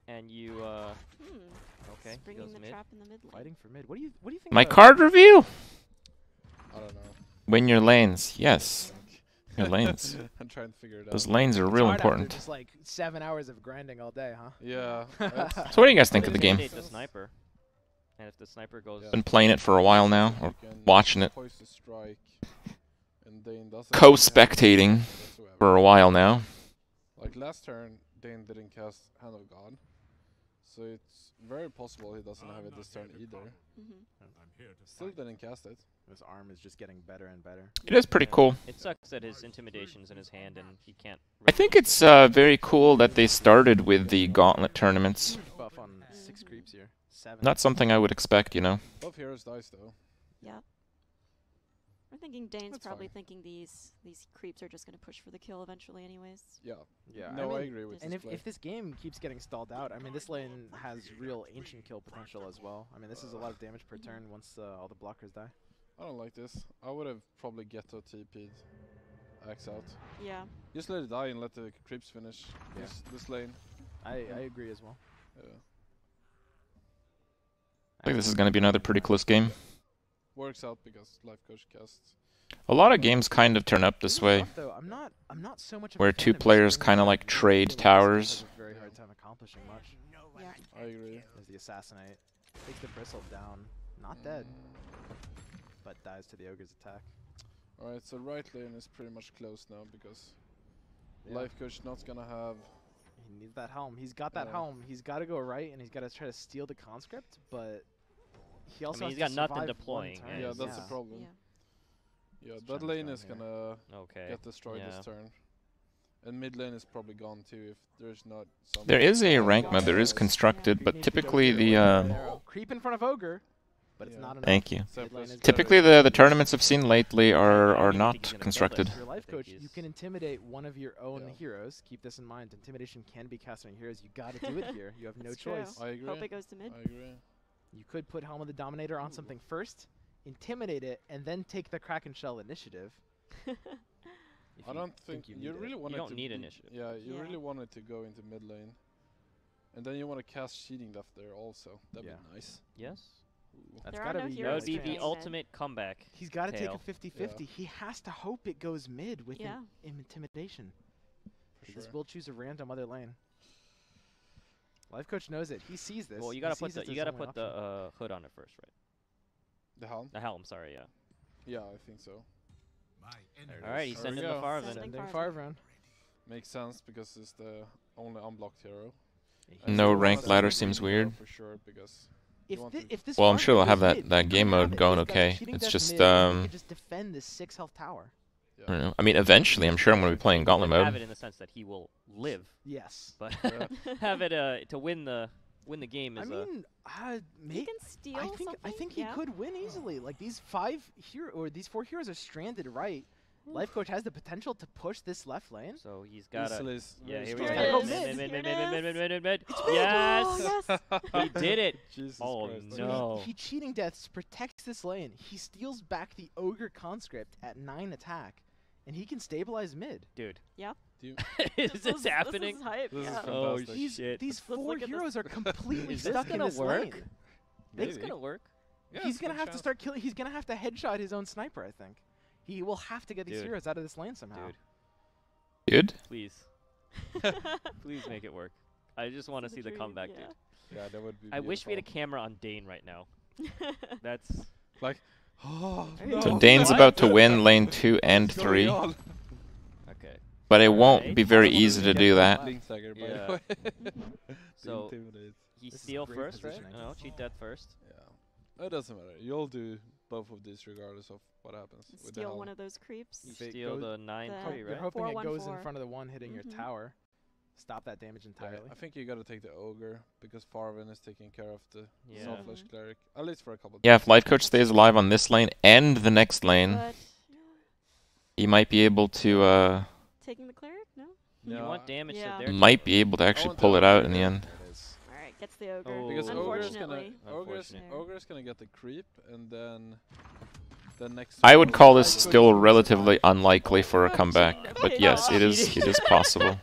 And you okay, Bringing the mid. trap in the mid lane. Fighting for mid. What do you think? My about card review. I don't know. Win your lanes. Yes. Your lanes. I'm trying to figure it out. Those lanes are real important. Just like 7 hours of grinding all day, huh? Yeah. So what do you guys think of the game? The sniper. And if the sniper goes Been playing it for a while now, or watching it. Co-spectating Co-spectating for a while now. Like last turn, Dane didn't cast Hand of God, so it's very possible he doesn't have it this turn either. Still didn't cast it. His arm is just getting better and better. It is pretty cool. It sucks that his intimidation's in his hand and he can't. I think it's very cool that they started with the gauntlet tournaments. Huge buff on 6 creeps here. 7. Not something I would expect, you know. Both heroes dice though. Yeah. We're thinking Dane's That's probably fine. thinking these creeps are just going to push for the kill eventually anyways. Yeah. Yeah. No, I I mean, agree with and this play. if this game keeps getting stalled out, I mean, this lane has real ancient kill potential as well. I mean, this is a lot of damage per turn once all the blockers die. I don't like this. I would have probably Ghetto TP'd Axe out. Yeah. Just let it die and let the creeps finish this lane. I agree as well. Yeah. I think this is going to be another pretty close game. Works out because Lifecoach casts. A lot of games kind of turn up this way, Tough, though. I'm not so much of where a fan two of players springing kind of the like trap. trade Really, towers. has a very hard time accomplishing much. Yeah. I agree. There's the assassinate. Takes the bristle down. Not dead, but dies to the ogre's attack. Alright, so right lane is pretty much closed now because Yeah. Lifecoach not gonna have. He needs that helm. He's got that helm. He's got to go right, and he's got to try to steal the conscript, but he also he's has got to nothing survive deploying, one yeah, turn. Yeah, that's the Yeah. problem. Yeah, Just that trying to lane turn is here. gonna Okay. get destroyed this turn. And mid lane is probably gone too if there's not some. There is a rank mode, there is constructed, but typically the Creep in front of ogre, but it's not enough. Thank you. Mid lane is Typically, the tournaments I've seen lately are not constructed. If you're Lifecoach, you can intimidate one of your own heroes. Keep this in mind. Intimidation can be cast on heroes. You got to do it here. You have no choice. I agree. Hope it goes to mid. I agree. You could put Helm of the Dominator on something first, intimidate it, and then take the Kraken Shell initiative. I don't think you really want You to don't need initiative. Yeah, you really wanted to go into mid lane. And then you want to cast Cheating Death there also. That'd be nice. Yes. That's There gotta are no be heroes That would be Heroes the can ultimate comeback. He's got to take a tail. 50-50. He has to hope it goes mid with intimidation. For This sure. will choose a random other lane. Lifecoach knows it. He sees this. Well, you He gotta sees put it's the his only put option. the hood on it first, right? The Helm? The helm, sorry, yeah. Yeah, I think so. All right, he's There we sending the go. Farven. Sending Farven. Makes sense because it's the only unblocked hero. No And rank it's ladder a seems green hero weird. For sure, because If this Well, I'm Farven sure they'll have goes that mid, you game can have mode it. going If that's okay. cheating It's death just mid, you can just defend this 6 health tower. I don't know. I mean, eventually, I'm sure I'm going to be playing Gauntlet Have mode. it in the sense that he will live, Yes. but have it to win the game I is mean, He can steal I something. think he could win easily. Like these 4 heroes are stranded right. Lifecoach has the potential to push this left lane. so he's got to. Yeah, here we Here go. it is. Mid. Oh, Yes, yes. he did it. Jesus Oh Christ. no. He cheating deaths, protects this lane. He steals back the Ogre conscript at 9 attack, and he can stabilize mid. Dude. Yeah. Is this happening? This is hype. This is yeah. Oh fantastic. shit. These Let's 4 look at heroes are completely Is this stuck in gonna this work? lane. It's gonna work. Yeah, He's it's a gonna good have to chance. start killing. He's gonna have to headshot his own sniper. I think he will have to get these Dude. heroes out of this lane somehow. Dude, Dude? please, please make it work. I just want to see the dream, comeback, yeah. dude. Yeah, that would be I wish we had a beautiful. camera on Dane right now. That's Like, oh, So no. Dane's What? about to win lane 2 and What's going 3, on? okay. but it won't Right. be very easy to do that. Blink Dagger, by Yeah. the way. So Intimidate. he This is steal great first, right? positioning. No, cheat that first. Yeah. It doesn't matter. You'll do both of these regardless of what happens. With the Steal Helm. one of those creeps. You If it steal goes- the 9-3, You're right? hoping it goes in 4-1-4. front of the one hitting your Mhm. tower. Stop that damage Yeah, entirely. I think you gotta take the Ogre because Farven is taking care of the Yeah. Snowflash Cleric. At least for a couple Yeah, if days. Lifecoach stays alive on this lane and the next lane, But he might be able to taking the cleric? No. You No, want damage Yeah. to their might tower. be able to actually want pull the it out Ogre in the there. end. There it is. All right, gets the ogre. Oh. Because Unfortunately. Unfortunate. Ogre's gonna get the creep and then the next. I would call this Lifecoach still is relatively unlikely for a comeback, but yes, it is possible.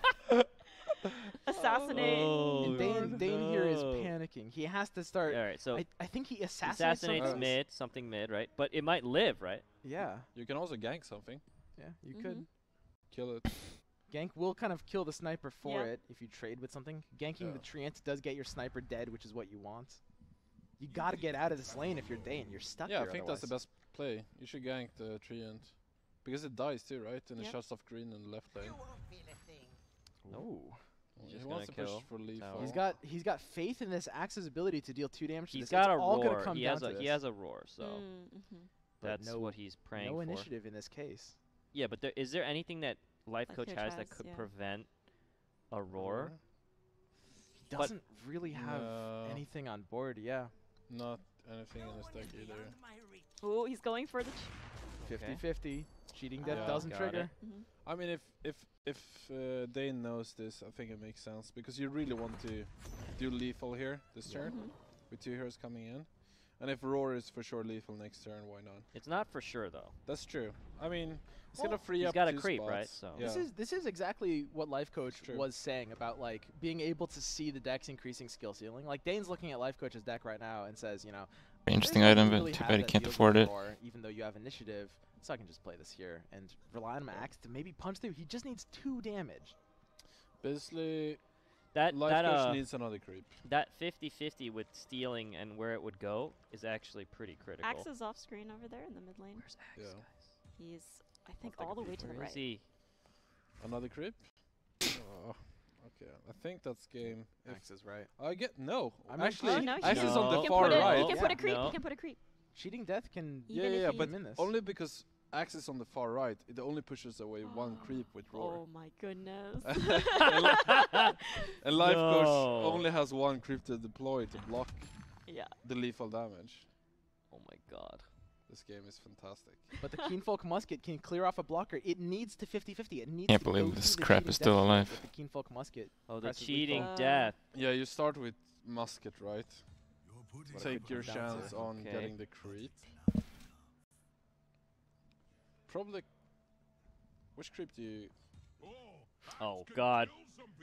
Assassinate. Oh, And Dane here is no. panicking. He has to start. All right, so I think he assassinates assassinates something. something mid, right? But it might live, right? Yeah, You can also gank something. yeah, you could. Mhm. Kill it. Gank will kind of kill the sniper for Yeah. it if you trade with something. Ganking the Yeah. treant does get your sniper dead, which is what you want. You gotta get out of this lane if you're Dane. You're stuck Yeah, here I think that's the otherwise. best play. You should gank the treant. Because it dies too, right? And it Yep. shuts off green in the left lane. Oh. He just wants to gonna push kill for leaf. tower. He's got faith in this Axe's ability to deal 2 damage to He's this. got It's a all gonna roar. come He down has to a this. he has a roar, so Mm-hmm. But that's no- what he's praying No for. initiative in this case. Yeah, but is there anything that Lifecoach Lifecoach has that has, could yeah. prevent a roar? He But- doesn't really have No. anything on board, yeah. Not anything in his deck either. Oh, he's going for the. 50-50. Cheating death Yeah. doesn't Got trigger. Mhm. I mean, if Dane knows this, I think it makes sense because you really want to do lethal here this turn Mhm. with 2 heroes coming in, and if roar is for sure lethal next turn, why not? It's not for sure though. That's true. I mean, it's Well, gonna free he's up got a 2 creep, spots. right? So- yeah. This is exactly what Lifecoach True. was saying about like being able to see the deck's increasing skill ceiling. Like Dane's looking at Lifecoach's deck right now and says, you know, Interesting there's nothing item, you but really too have bad he that can't deals afford with it. roar, even though you have initiative, so I can just play this here and rely on my axe to maybe punch through. He just needs 2 damage. Basically, That Lifecoach needs another creep. that 50-50 with stealing and where it would go is actually pretty critical. Axe is off screen over there in the mid lane. Where's Axe, Yeah. guys? He's, I think, take a all the peek. way to the Where is right. he? Another creep. Oh, okay, I think that's game. If Axe is right. I get no. I mean, Actually, Oh, no, he Axe can- is on he the can far put a, right. He can put Yeah. a creep. No. He can put a creep. Cheating death can Even Yeah, if yeah, he- but win this. only because Axe is on the far right. It only pushes away 1 creep with roar. Oh my goodness. And Lifecoach No. only has 1 creep to deploy to block Yeah. the lethal damage. Oh my god. This game is fantastic. But the Keenfolk Musket can clear off a blocker. It needs to 50-50. It needs Can't to go believe this through the crap cheating is still death alive. with the Keenfolk Musket. Oh, the presses cheating lethal. death. Yeah, you start with musket, right? You're Take your down chance to. on Okay. getting the creep. Probably. Which creep do you? Oh god.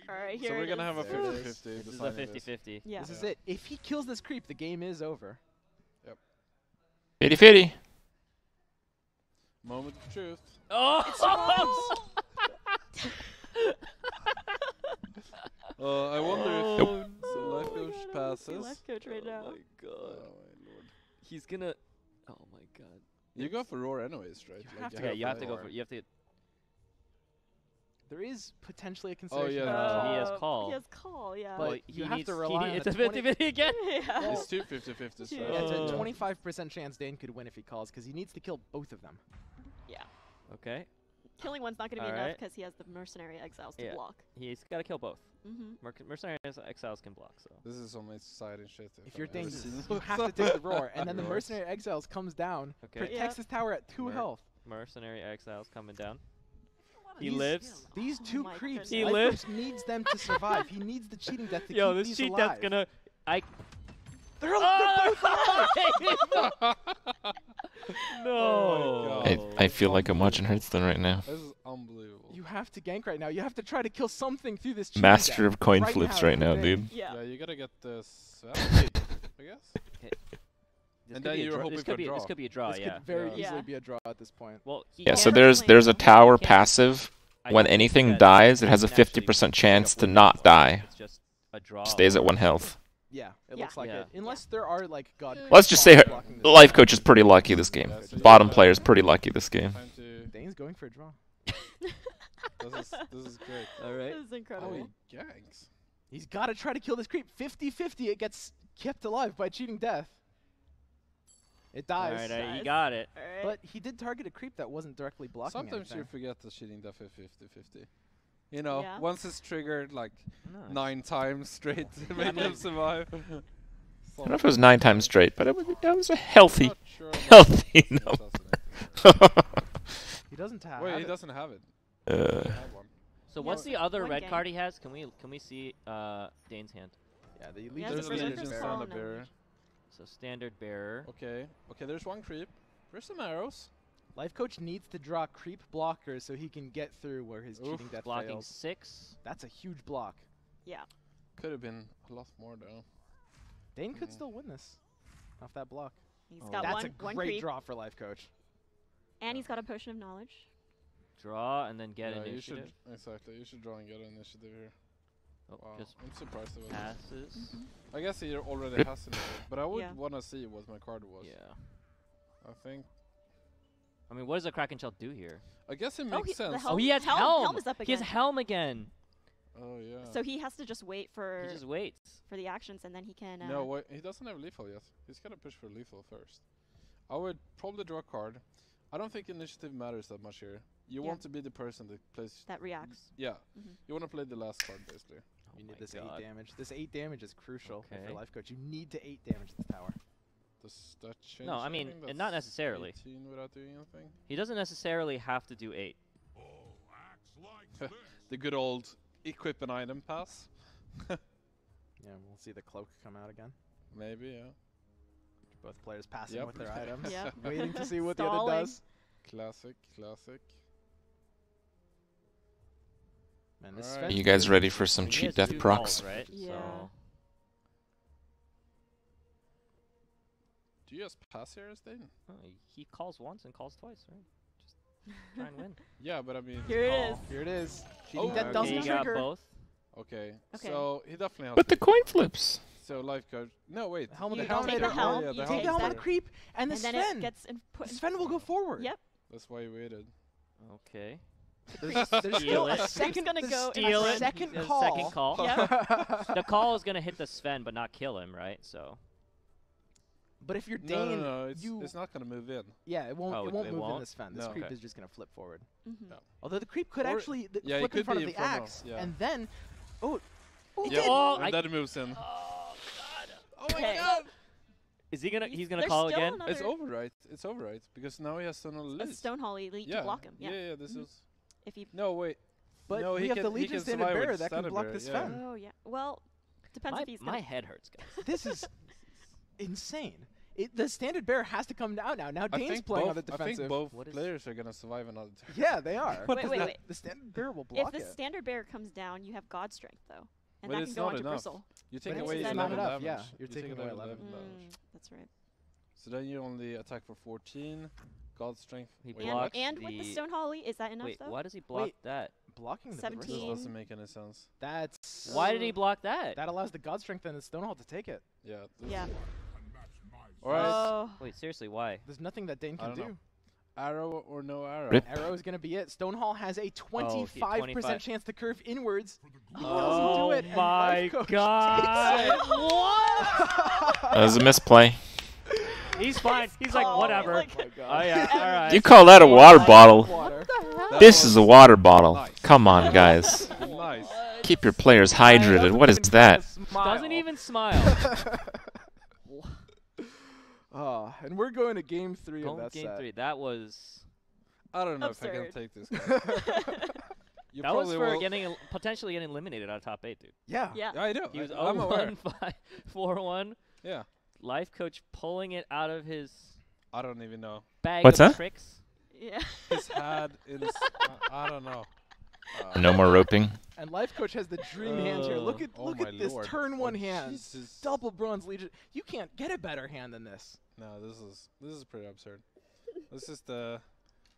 Alright, So here we're it gonna have a is. There it 50-50. is. This is a deciding this. 50-50. Yeah. This is it. If he kills this creep, the game is over. 50-50. Moment of truth. Oh! I wonder Oh, if the life coach passes. Lifecoach right now. Oh my god. Oh my lord. He's gonna. Oh my god. You go for roar anyways, right? You have to Yeah, you have to go roar. for. You have to. There is potentially a Oh, consideration. yeah. for He call. has call. He has call, yeah. But Well, you he have needs- to he rely need- on It's a a 50-50 again. yeah. It's two 50-50s, Yeah. right? Yeah, it's Oh. a 25% chance Dane could win if he calls, because he needs to kill both of them. Okay. Killing one's not going to be enough Alright. because he has the mercenary exiles to Yeah. block. He's got to kill both. Mm-hmm. Mercenary exiles can block. So. This is some exciting shit. If you're I've ever Dane, seen. you have to take the roar, and then the Right. mercenary exiles comes down, Okay. protects Yeah. his tower at 2 Mer- health. Mercenary exiles coming down. He These- lives. These Oh two my creeps, goodness. He lives. Lifecoach needs them to survive. He needs the cheating death to Yo, keep this these cheat alive. that's gonna. I. They're both alive! No. I feel like I'm watching Hearthstone right now. This is unbelievable. You have to gank right now. You have to try to kill something through this cheating Master death of coin right flips now right if now, you're Dane. dude. Yeah. Yeah, you gotta get this, I guess. This And could then be a you're draw- hoping this for a could be draw. This could be a draw. This Yeah. could very Yeah. easily Yeah. be a draw at this point. Well, he Yeah, can't so Yeah. there's Definitely a no. tower He can't- passive. I When don't think anything that dies, it he has a can actually 50% pick chance up to one not of them. die. It's just a draw. Stays at 1 health. Yeah, it Yeah. looks like Yeah. it. Unless there are like god. Let's just say spawns her, blocking this Lifecoach is pretty lucky this game. Yeah, so you Bottom gotta- player is pretty lucky this game. Time to. Dane's going for a draw. This is great. All right. This is incredible. Oh, he ganks. He's got to try to kill this creep. 50-50, it gets kept alive by cheating death. It All dies. right, he Nice. got it. Alright. But he did target a creep that wasn't directly blocking Sometimes you anything. forget that cheating death is 50-50. You know, Yeah. once it's triggered like Nice. 9 times straight to I make mean- them survive. I don't know if it was 9 times straight, but that was a healthy, Not sure about healthy this number. assassination. He doesn't have Wait, he it. doesn't have it. Uh, He had one. So Yeah, what's so the other one red game. card he has? Can we see Dane's hand? Yeah, the Yeah, Legion There's it's a a Legion Legion stand Stone up here. So standard bearer. Okay, there's one creep. There's some arrows. Lifecoach needs to draw creep blockers so he can get through where his Oof. cheating death Blocking fails. 6. That's a huge block. Yeah. Could have been a lot more though. Dane could Mhm. still win this off that block. He's Oh. got That's one, a one great creep, draw for Lifecoach. and he's got a potion of knowledge. Draw and then get Yeah, you initiative. should exactly. You should draw and get an initiative here. Oh, Wow, just I'm surprised about that. passes. I guess he already Rip. has initiative, but I would Yeah. wanna see what my card was. Yeah. I think. I mean, what does a Kraken Shell do here? I guess it Oh, makes the sense. helm- Oh, he has helm- helm. helm is up He has again. helm again. Oh yeah. So he has to just wait for He just waits. the actions, and then he can. No, wait, he doesn't have lethal yet. He's gotta push for lethal first. I would probably draw a card. I don't think initiative matters that much here. You Yeah. want to be the person that plays. that reacts. Yeah. Mhm. You want to play the last card basically. Oh You my need this God. 8 damage. This 8 damage is crucial for Okay. Lifecoach. You need to 8 damage this tower. Does that change? No, I mean, anything? not That's necessarily. 18 without doing anything. He doesn't necessarily have to do 8. Oh, acts like this. The good old equip an item pass. Yeah, we'll see the cloak come out again. Maybe, yeah. Both players passing Yep. with their items. Yep. Waiting to see what the other Stalling. does. Classic, classic. Man, this Alright. Sven's you guys good. ready for some I mean, he cheat has death 2 procs? calls, right? Yeah. So Do you just pass here as Dane? he calls once and calls twice, right? Just try and win. Yeah, but I mean. Here it call. is. Here it is. Cheating Oh, death okay, doesn't you got trigger. both. Okay. Okay. So he definitely has. But the to- coin flips. So Lifecoach. No, wait. The helm of You the take Dominator. the helm, yeah, you the Take take the helm of that, the creep, and the and then Sven. it gets put. Sven will go forward. Yep. That's why he waited. Okay. There's still Steal a it. second, gonna there's go Steal a it. second A call. second call. Yep. The call is gonna hit the Sven, but not kill him, right? So. But if you're No, Dane, no, you it's not gonna move in. yeah, it won't Oh, it won't it move in won't? the Sven. This No. creep Okay. is just gonna flip forward. Mhm. No. Although the creep could Or- actually yeah, he flip in could front be of in the front of- axe, yeah. and then oh, Yeah. Oh, and I- that moves in. Oh god. Oh Okay. Is he gonna? He's gonna There's call still again. another- It's override. It's override because now he has to A lose. Stonehall elite to block him. Yeah. Yeah. This is. If he. No wait. But no, we he have can, the he Legion can Standard survive Bearer with that can Standard block Bearer, this yeah. Fen. Oh yeah. Well, depends if he's. My gonna- head hurts, guys. This is insane. The Standard Bearer has to come down now. Now Dane's playing on the I defensive. think both What is- players are gonna survive another turn. Yeah, they are. Wait, Because wait. The Standard Bearer will If block the it. Standard Bearer comes down, you have God Strength though, and But that it's can go not onto enough. Bristle. You take But away it's 11 not enough, damage. yeah. You're You taking take away away 11 damage. That's right. So then you only attack for 14. God strength. He Wait, blocks And with the the- Stonehall elite, is that enough Wait, though? why does he block Wait. that? Blocking the 17. This Bristle. doesn't make any sense. That's Why did he block that? that allows the God Strength and the Stonehall to take it. Yeah. This Yeah. Alright. Oh. Wait, seriously, why? There's nothing that Dane I can don't do. know. Arrow or no arrow? Rip. Arrow is going to be it. Stonehall has a 25% 25. chance to curve inwards. He doesn't Oh do it. and my Lifecoach God. takes it. What? That was a misplay. He's fine. He's like, call, whatever. like- Oh my Oh God. yeah, all right. You call that a water bottle? Water. That This was is a water bottle. nice. Come on, guys. Nice. Keep your players hydrated. What is that? Doesn't even smile. And we're going to game 3 of Going that game set. 3. That was. I don't know if I Absurd. can take this. Guy. You That was probably for will- getting potentially getting eliminated out of top 8, dude. Yeah. Yeah. Yeah, I know. He was I'm aware. 0-1, 4-1. Yeah. Lifecoach pulling it out of his I don't even know. bag What's of that? tricks. Yeah. His head is. I don't know. No more roping. And Lifecoach has the dream hand here. Look at Oh look my at this lord. turn 1 Oh, hand. Jesus. Double Bronze Legion. You can't get a better hand than this. No, this is pretty absurd. This is the.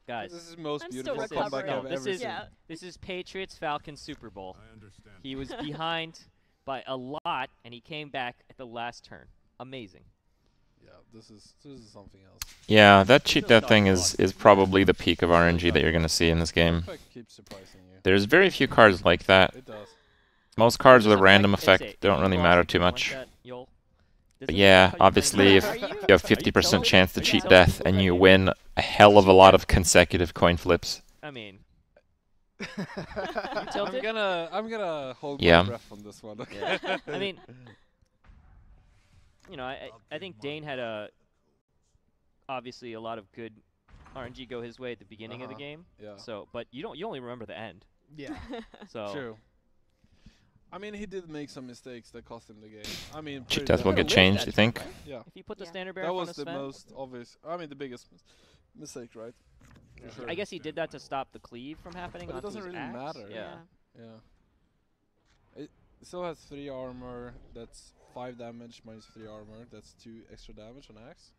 Guys, This is the most I'm still beautiful comeback recovering. I've No, this ever is- seen. Yeah. this is Patriots Falcons Super Bowl. I understand. He was behind by a lot, and he came back at the last turn. Amazing. Yeah, this is something else. Yeah, that cheat death thing is probably the peak of RNG that you're going to see in this game. If I keep surprising you. There's very few cards like that. It does. Most cards with a Something random like effect Ace 8. don't really Lost matter it. too Want much. that, Yol? This But is yeah, how you play obviously, if Dota. you have 50% tilted? chance to Are you cheat tilted? death and you win a hell of a lot of consecutive coin flips. I mean, you I'm tilted? gonna hold Yeah. my breath on this one. Yeah. I mean, you know, I think Dane had obviously a lot of good RNG go his way at the beginning of the game. Yeah. So, but you only remember the end. Yeah. So True. I mean, he did make some mistakes that cost him the game. I mean, Cheat pretty death will bad. get changed, you think? Yeah. if you put the Yeah. standard bear That in front was of the Sven, most obvious. I mean, the biggest mistake, right? For sure. I guess he did that to stop the cleave from happening. But it onto doesn't his really axe. matter. Yeah. Yeah. It still has 3 armor. That's 5 damage minus 3 armor. That's 2 extra damage on axe.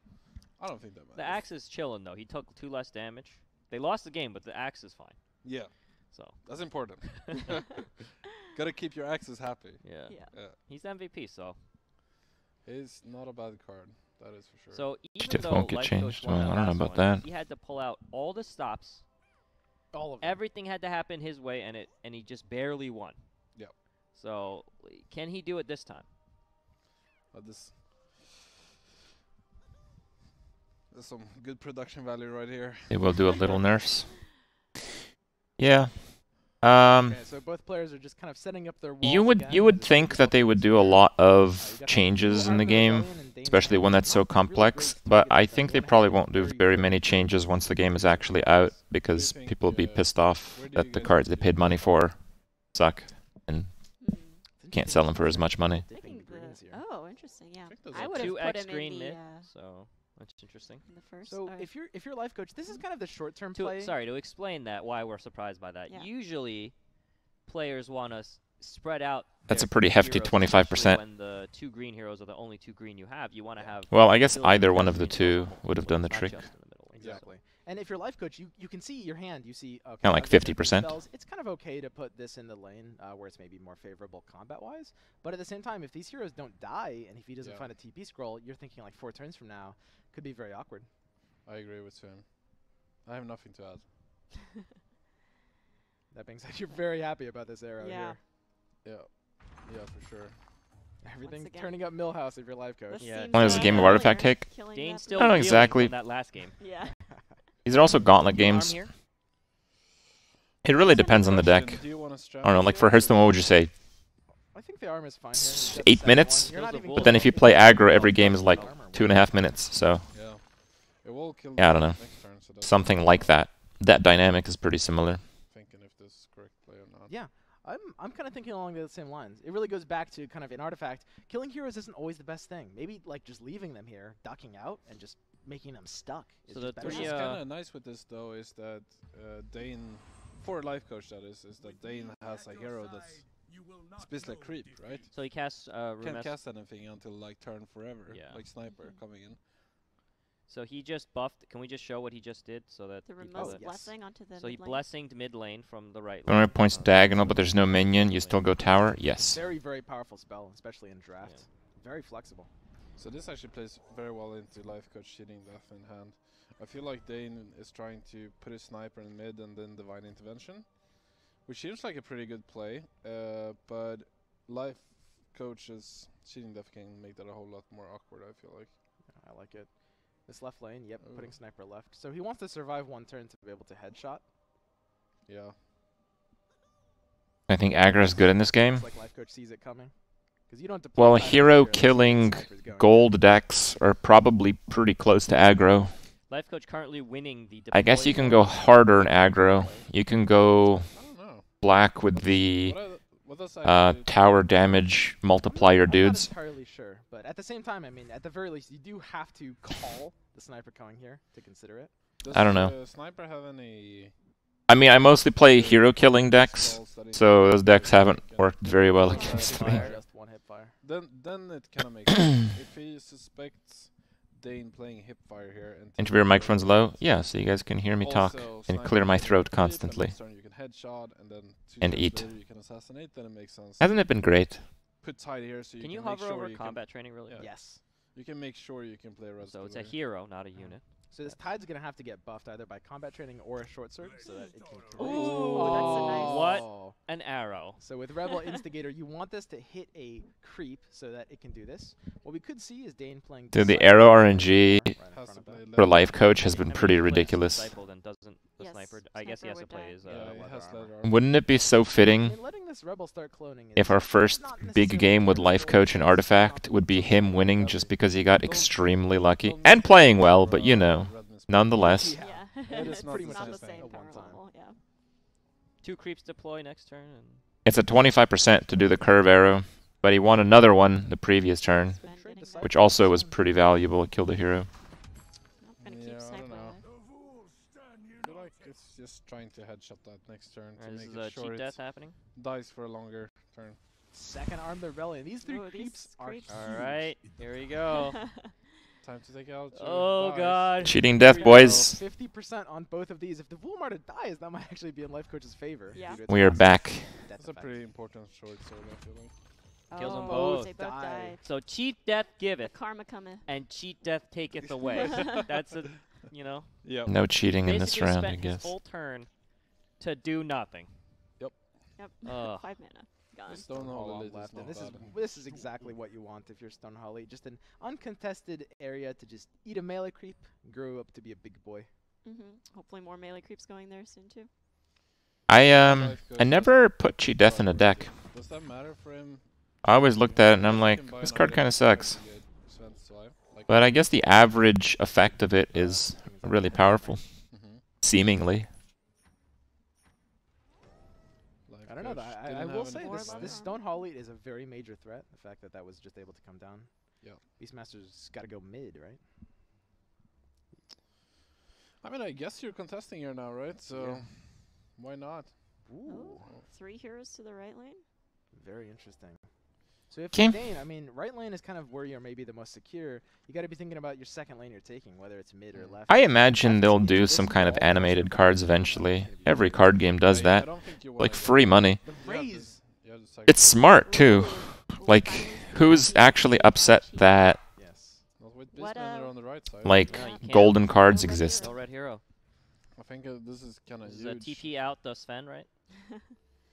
I don't think that matters. The axe is chilling though. He took 2 less damage. They lost the game, but the axe is fine. Yeah, So that's important. Gotta keep your axes happy. yeah. Yeah. Yeah. He's MVP. So He's not a bad card. That is for sure. so even Death though won't get Lifecoach changed. won Well, that I don't know last about one, that. he had to pull out all the stops. All of them. Everything had to happen his way, and he just barely won. Yep. So can he do it this time? This. There's some good production value right here. They will do a little nerfs. Yeah. Okay, so both players are just kind of setting up their walls You would again. think that they would do a lot of changes in the game, especially one that's so complex, but I think they probably won't do very many changes once the game is actually out, because people will be pissed off that the cards they paid money for suck and can't sell them for as much money. Thinking oh, interesting. Yeah. think those I are would have put 2x him green in the, mid. So that's interesting. in the first. So Alright. if you're Lifecoach, this is kind of the short-term To, play. sorry, to explain that, why we're surprised by that. Yeah. Usually, players want to spread out. That's their a pretty hefty heroes, 25%. especially when the 2 green heroes are the only 2 green you have, you want to have. Well, I guess ability either to one get of the green heroes two on would have done the not trick. just in the middle. Exactly. And if you're Lifecoach, you can see your hand. You see okay, Kinda like I've got the 50%. spells. It's kind of okay to put this in the lane where it's maybe more favorable combat-wise. But at the same time, if these heroes don't die, and if he doesn't Yeah. find a TP scroll, you're thinking like 4 turns from now could be very awkward. I agree with Sven. I have nothing to add. That being said, you're very happy about this arrow Yeah. here. Yeah, for sure. Everything's again. turning up Millhouse if you're Lifecoach. The Yeah. seams Well, there's a are game of earlier, artifact take. killing Dane's that still I don't know reeling exactly. from that last game. Yeah. These are also gauntlet Arm games. here? It really depends on the deck. Do you want to I don't know, like for Hearthstone, what would you say? I think the arm is fine here. You've got the 8 second minutes? one. You're not Kills the even wolf. But then if you play aggro, every game is like 2.5 minutes. So Yeah. It will kill yeah, I don't know. next turn, so that's Something like that. That dynamic is pretty similar. thinking if this is correct play or not. Yeah, I'm kind of thinking along the same lines. It really goes back to kind of an artifact. Killing heroes isn't always the best thing. Maybe like just leaving them here, ducking out, and just making them stuck. So the What's three, kind of nice with this though is that Dane, for Lifecoach that is that Dane has a hero that's basically a creep, right? So he casts Can't cast anything until like turn forever, Yeah. like sniper coming in. So he just buffed. Can we just show what he just did so that The people remote that- blessing onto the So he mid lane. blessinged mid lane from the right. 100 lane. points diagonal, but there's no minion. You still go tower? Yes. Very, very powerful spell, especially in draft. Very flexible. So this actually plays very well into Lifecoach cheating death in hand. I feel like Dane is trying to put his sniper in mid and then divine intervention, which seems like a pretty good play. But Lifecoach's cheating death can make that a whole lot more awkward. I feel like. I like it. This left lane, yep, Ooh. putting sniper left. So he wants to survive one turn to be able to headshot. Yeah. I think aggro is good in this game. It's like Lifecoach sees it coming. Because you don't deploy Well, fast hero enough here, killing sniper's going. gold decks are probably pretty close to aggro. Lifecoach currently winning the. I guess you deploy can war. go harder in aggro. You can go I don't know. black with the What does actually tower damage multiplier I'm dudes. not entirely sure, but at the same time, I mean, at the very least, you do have to call the sniper coming here to consider it. does I don't know. Sniper have any I mean, I mostly play hero killing decks, stalls that he so can those decks can- haven't can- worked very well One against hit me. fire. Just one hip fire. Then it kind of makes sense. If he suspects Dane playing hipfire here and Interviewer microphone's low. Yeah, so you guys can hear me talk also and sniper clear my can throat creep, and constantly. next turn you can headshot and then two And turns eat. later you can assassinate, then it makes sense. Hasn't it been great? Put tide here so you Can can you make hover sure over you combat training really? Yeah. Yes. you can make sure you can play res. So it's a hero, not a unit. So this tide's going to have to get buffed either by combat training or a short sword so that it can... Ooh, that's a nice- What? Oh. An arrow. So with Rebel Instigator, you want this to hit a creep so that it can do this. What we could see is Dane playing... Dude, the Disciple arrow right RNG in front of that. for Lifecoach has been I mean, pretty if he plays ridiculous. Disciple, then doesn't the Yes, sniper? I guess he sniper has to would play die. his. Yeah, leather it has armor. leather armor. Wouldn't it be so I fitting mean, letting this Rebel start cloning if our is first not big necessarily game with terrible, Lifecoach and it's Artifact not would be him winning just because he got Don't- extremely lucky don't and make playing it well, for, but you know, red miss. nonetheless. Yeah. Yeah, It is it's not pretty the much not same the thing. same A power one-time. level. Yeah. 2 creeps deploy next turn. And It's a 25% to do the curve arrow, but he won another one the previous turn, Good trade Getting Disciple. which also was pretty valuable. It killed a hero. Nope, gonna Yeah, keep I don't sniper. know. alive. I feel like it's just trying to headshot that next turn to this make is it a sure cheat it death happening. dies for a longer turn. Second armed rebellion. These three Ooh, these creeps are creeps. All right, here we go. Time to take out. your Oh dice. God. Cheating death, Here we go. boys. 50% on both of these. If the Woolmarter dies, that might actually be in Lifecoach's favor. Yeah. due to its We are massive back. death That's a effect. pretty important short sword, I feel like. Kills them Oh, both. They both Die. died. So cheat death The giveth, karma cometh. and cheat death taketh away. That's a, you know. Yeah. No cheating in this Basically round, I spent his guess. whole turn to do nothing. Yep. Ugh. 5 mana. Gone. Stone Hall Hall Elite is left, not and this is bad. this is exactly what you want if you're Stone Holly. Just an uncontested area to just eat a melee creep, grow up to be a big boy. Hopefully more melee creeps going there soon too. I never put cheat death in a deck. Does that matter for him? I always looked at it and I'm He like, can buy this an card item kind of to sucks. get Sven's swipe, like- But I guess the average effect of it is really powerful, Mhm. seemingly. I don't know. Lifecoach I didn't will have say any More this leather this armor. Stone Holly is a very major threat. The fact that that was just able to come down. Yeah. Beastmaster's got to go mid, right? I mean, I guess you're contesting here now, right? So, Yeah. why not? Ooh. 3 heroes to the right lane. Very interesting. So if 'Kay. you're Dane, I mean, right lane is kind of where you're maybe the most secure. You got to be thinking about your second lane you're taking, whether it's mid or left. I imagine Left they'll is do this some kind of wall animated pressure cards button is eventually. gonna be Every really card game does I that. don't think you Like wanna free get- money. The you have to- raise. you have to sacrifice- It's smart too. Ooh, Like, finally who's cheat actually death. upset Cheat. that Yes. Not with What, Beastmaster on the right side. like No, you can't. golden cards No red exist? No red hero. I think this is kind of This is huge. a TP out the Sven, right?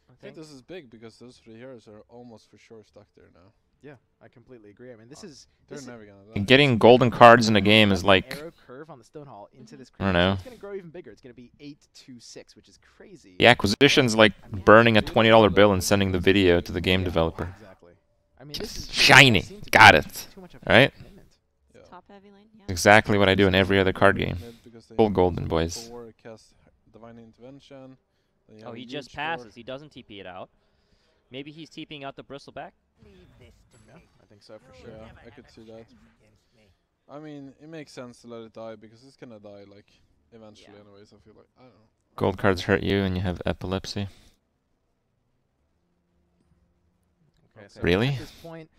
I think this is big because those 3 heroes are almost for sure stuck there now. Yeah, I completely agree. I mean, this is They're this is never gonna die. Getting golden cards in a game is like, arrow curve on the Stone Hall into this. I don't creep, so know. It's gonna grow even bigger. It's gonna be 8-6, which is crazy. the acquisition's like burning a $20 bill and sending the video to the game Yeah, developer. Exactly. I mean, this is Shiny. seem to be Got it. too much of a Right? commitment. Yeah. top-heavy lane. Yeah. Exactly what I do in every other card game. Full golden, boys. Divine intervention. Oh, he just passes. He doesn't TP it out. Maybe he's TPing out the bristleback. Yeah, I think so for sure. Yeah, I could see that. I mean, it makes sense to let it die because it's gonna die like eventually, anyways. I feel like I don't know. Gold cards hurt you, and you have epilepsy. Okay, so really? At this point,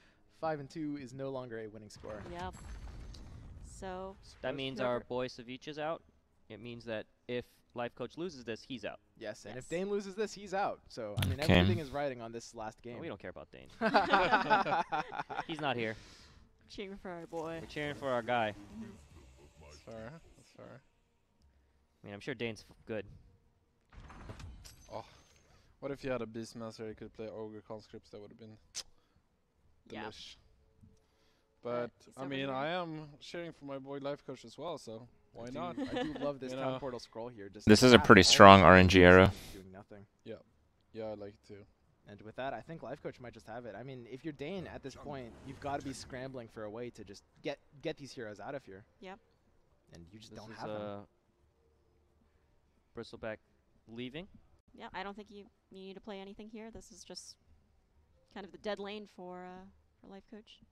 5 and 2 is no longer a winning score. Yep. So that means our boy Savic is out. It means that if Lifecoach loses this, he's out. Yes, and if Dane loses this, he's out. So, I mean, Okay. everything is riding on this last game. Oh, we don't care about Dane. He's not here. cheering for our boy. We're cheering for our guy. That's fair. That's fair. I mean, I'm sure Dane's good. Oh, what if you had a Beastmaster? You could play Ogre conscripts. That would have been delish. But I mean, I am cheering for my boy Lifecoach as well. So why not? I do love this town portal scroll here. Just this is a pretty strong RNG arrow. Doing nothing. Yeah, I like it too. And with that, I think Lifecoach might just have it. I mean, if you're Dane at this point, you've got to be scrambling for a way to just get these heroes out of here. Yep. And you just This don't is have them. Bristleback leaving. Yeah, I don't think you need to play anything here. This is just kind of the dead lane for Lifecoach.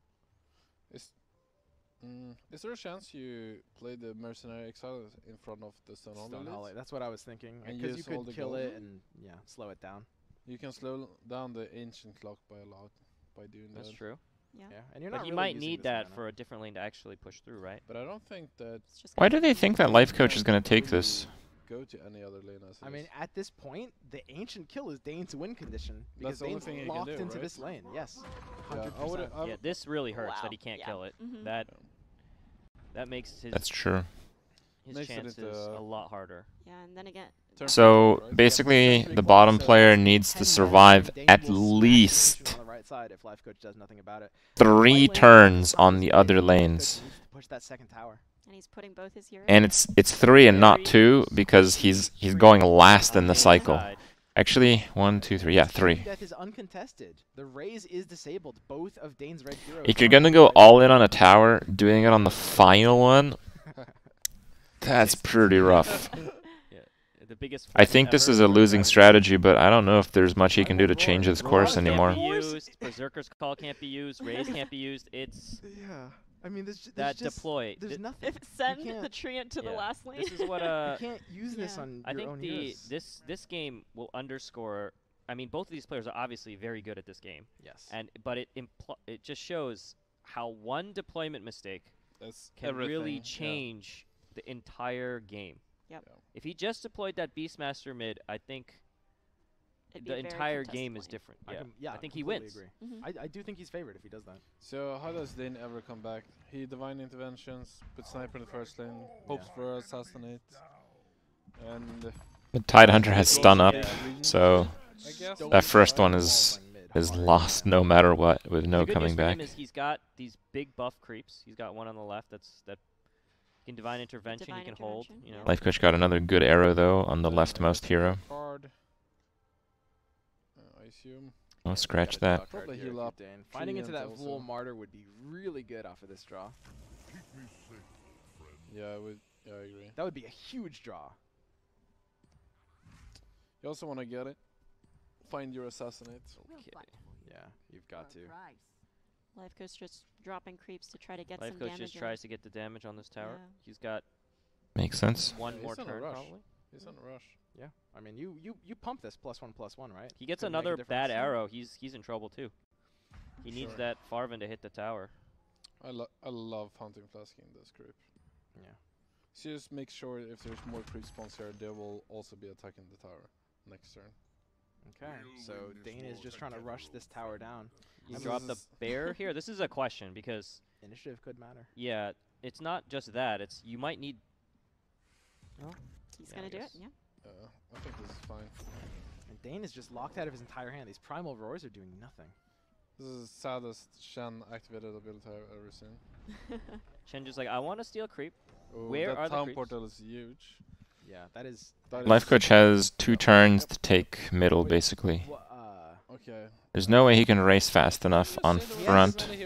Is there a chance you play the Mercenary Exile in front of the Stone Hollow? That's what I was thinking. And Because you use all could the kill gold? it and slow it down. You can slow down the ancient clock by a lot by doing That's that. true. Yeah. And you're But not he really might using need this that mana. for a different lane to actually push through, right? But I don't think that It's just Why kind do of they think that Lifecoach is going to take this? go to any other lane as I mean, at this point, the ancient kill is Dane's win condition because That's the only Dane's thing he can locked do, into right? this lane. Yes, Yeah, 100%. Yeah, this really hurts Wow. that he can't Yeah. kill it. Mhm. That makes his That's true. Makes it chances a lot harder. Yeah, and then again, So basically, the bottom player needs to survive at least on the right side if Lifecoach does nothing about it. 3 turns on the other lanes. Needs to push that second tower. and he's putting both his heroes. And it's 3 and not 2 because he's going last in the cycle. Side. Actually, 1, 2, 3. Yeah, 3. Death is uncontested. The raise is disabled. Both of Dane's red heroes. If you're gonna go all in on a tower, doing it on the final one, that's pretty rough. The biggest I think this is a losing strategy, but I don't know if there's much he can do to change his course Can't anymore. be used, Berserker's Call can't be used. Raise can't be used. It's Yeah, I mean, there's that just, deploy. There's nothing. If send can't- the treant to the Yeah. last lane. This is what You can't use this Yeah. on I your think own the heroes. this game will underscore. I mean, both of these players are obviously very good at this game, Yes. but it just shows how one deployment mistake That's can really everything, yeah. change the entire game. Yep. Yeah. If he just deployed that Beastmaster mid, I think It'd be the a very entire contested game is lane. different. I I think he completely wins. Agree. Mhm. I do think he's favored if he does that. So how does Dane ever come back? He divine interventions, puts sniper in the first lane, hopes for assassinate, and The Tidehunter has stun up, Yeah. so I guess that first one is lost no matter what, with no the good coming news for him back. is he's got these big buff creeps. He's got one on the left that he can divine intervention. Divine he can hold. intervention, You know. yeah. Lifecoach got another good arrow though on the leftmost hero. card. I assume. Oh, scratch that. Probably heal up Dane. Finding into that treants Vul also. Martyr would be really good off of this draw. Yeah, I would. Yeah, I agree. That would be a huge draw. You also want to get it. Find your assassinate. Okay. Yeah, you've got to. Lifecoach just dropping creeps to try to get some Lifecoach damage. just tries to get the damage on this tower. Yeah. He's got Makes sense. one He's more on a turn rush. probably. He's on a rush. Yeah, I mean, you pump this +1/+1, right? He gets Could make a another bad difference. arrow. He's in trouble too. He needs Sure. that Farvin to hit the tower. I love Fountain Flasking this group. Yeah. So just make sure if there's more creep spawns here, they will also be attacking the tower next turn. Okay, so Dane is just trying to rush this tower down. You This drop the is- bear here. This is a question because Initiative could matter. yeah, it's not just that. It's you might need. He's Yeah, gonna I do it. guess. Yeah. I think this is fine. And Dane is just locked out of his entire hand. These primal roars are doing nothing. This is the saddest Shen activated ability I've ever seen. Chen just like I want to steal creep. Oh, Where that are the town creeps? portal is huge. Yeah, that is. That is- Lifecoach has 2 turns to take middle basically. Wha- Okay. There's no way he can race fast enough on front. He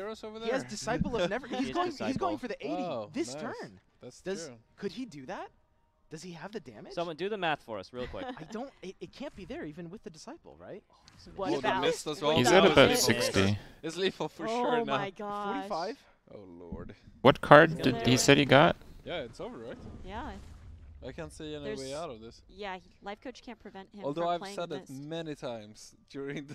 has Disciple of Never. He's going for the 80 this nice. turn. That's true. Could he do that? Does he have the damage? Someone do the math for us real quick. I don't. It can't be there even with the Disciple, right? What the about mist as well. He's That at was about lethal. 60. It's lethal for oh sure now. my god. 45. Oh lord. What card did he said he got? Yeah, it's over, right? Yeah. I can't see any way out of this. Yeah, Lifecoach can't prevent him Although from I've playing said the it mist. many times during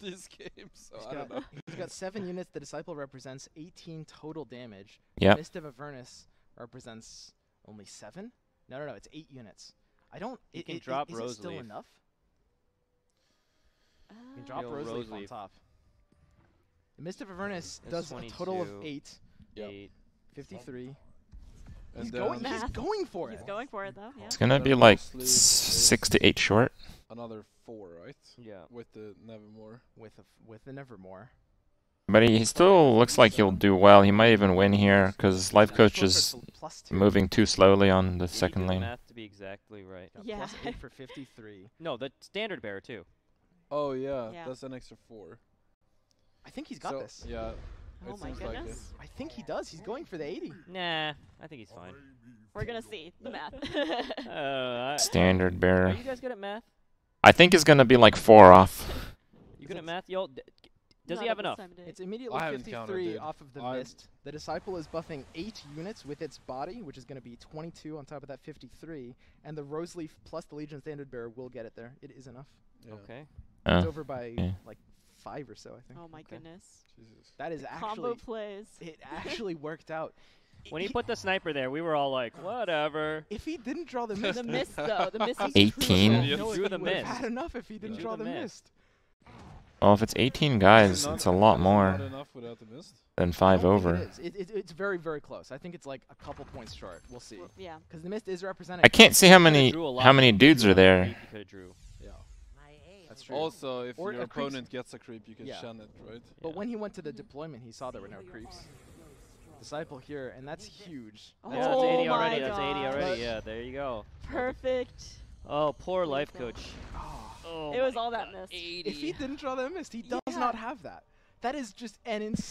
these games, so I don't know. He's got 7 units. The Disciple represents 18 total damage. Yep. Mist of Avernus represents only 7. No, it's 8 units. I don't. You can drop is Rose it still Leaf. enough? You can drop Yo, Rose Rose Leaf on Leaf. top. The Mist of Avernus That's does a total of 22. 8. Yep. 8. 53. And He's then going. He's going for it. He's going for it though. Yeah. It's gonna be like 6 to 8 short. another 4, right? Yeah. With the Nevermore. With the Nevermore. But he still looks like he'll do well. He might even win here because Lifecoach is moving too slowly on the second lane. Math to be exactly right. Yeah. Plus 8 for 53. No, the standard bearer too. Oh yeah, Yeah. that's an extra 4. I think he's got So, this. Yeah. Oh it my seems like it. goodness. I think he does. He's going for the 80. Nah, I think he's fine. We're gonna see the math. Standard Are bearer. you guys good at math? I think it's gonna be like 4 off. You good at math? Yo, does Not he have at this enough? time of day. It's immediately I haven't counted, 53 dude. off of the I've- Mist. The Disciple is buffing 8 units with its body, which is going to be 22 on top of that 53. And the Rose Leaf plus the Legion Standard Bearer will get it there. It is enough. Yeah. Okay. It's over by okay. like 5 or so, I think. Oh my Okay. goodness. Jesus. That is Combo actually. plays. It actually worked out. When he put the sniper there, we were all like, whatever. If he didn't draw the Mist. The mist though. The mist is 18? crucial. He No, drew he the would have Mist. had enough if he didn't Yeah. draw Drew the the Mist. Well, if it's 18 guys, it's a lot Not more enough without the mist. than I 5 don't think over. It is. It's very, very close. I think it's like a couple points short. We'll see. Well, yeah. Because the Mist is represented. I can't see how Coulda many drew a lot more. dudes are there. He coulda drew. Yeah. That's true. Also, if Or your a creep. opponent gets a creep, you can Yeah. shun it, right? But Yeah. when he went to the deployment, he saw there were no creeps. Disciple here, and that's huge. Oh Yeah, that's Oh 80 my already. That's 80 gosh. already. Yeah, there you go. Perfect. Oh, poor Please life don't. coach. Oh, Oh It was my all that God, mist. 80. if he didn't draw the Mist, he does Yeah. not have that. That is just an insane.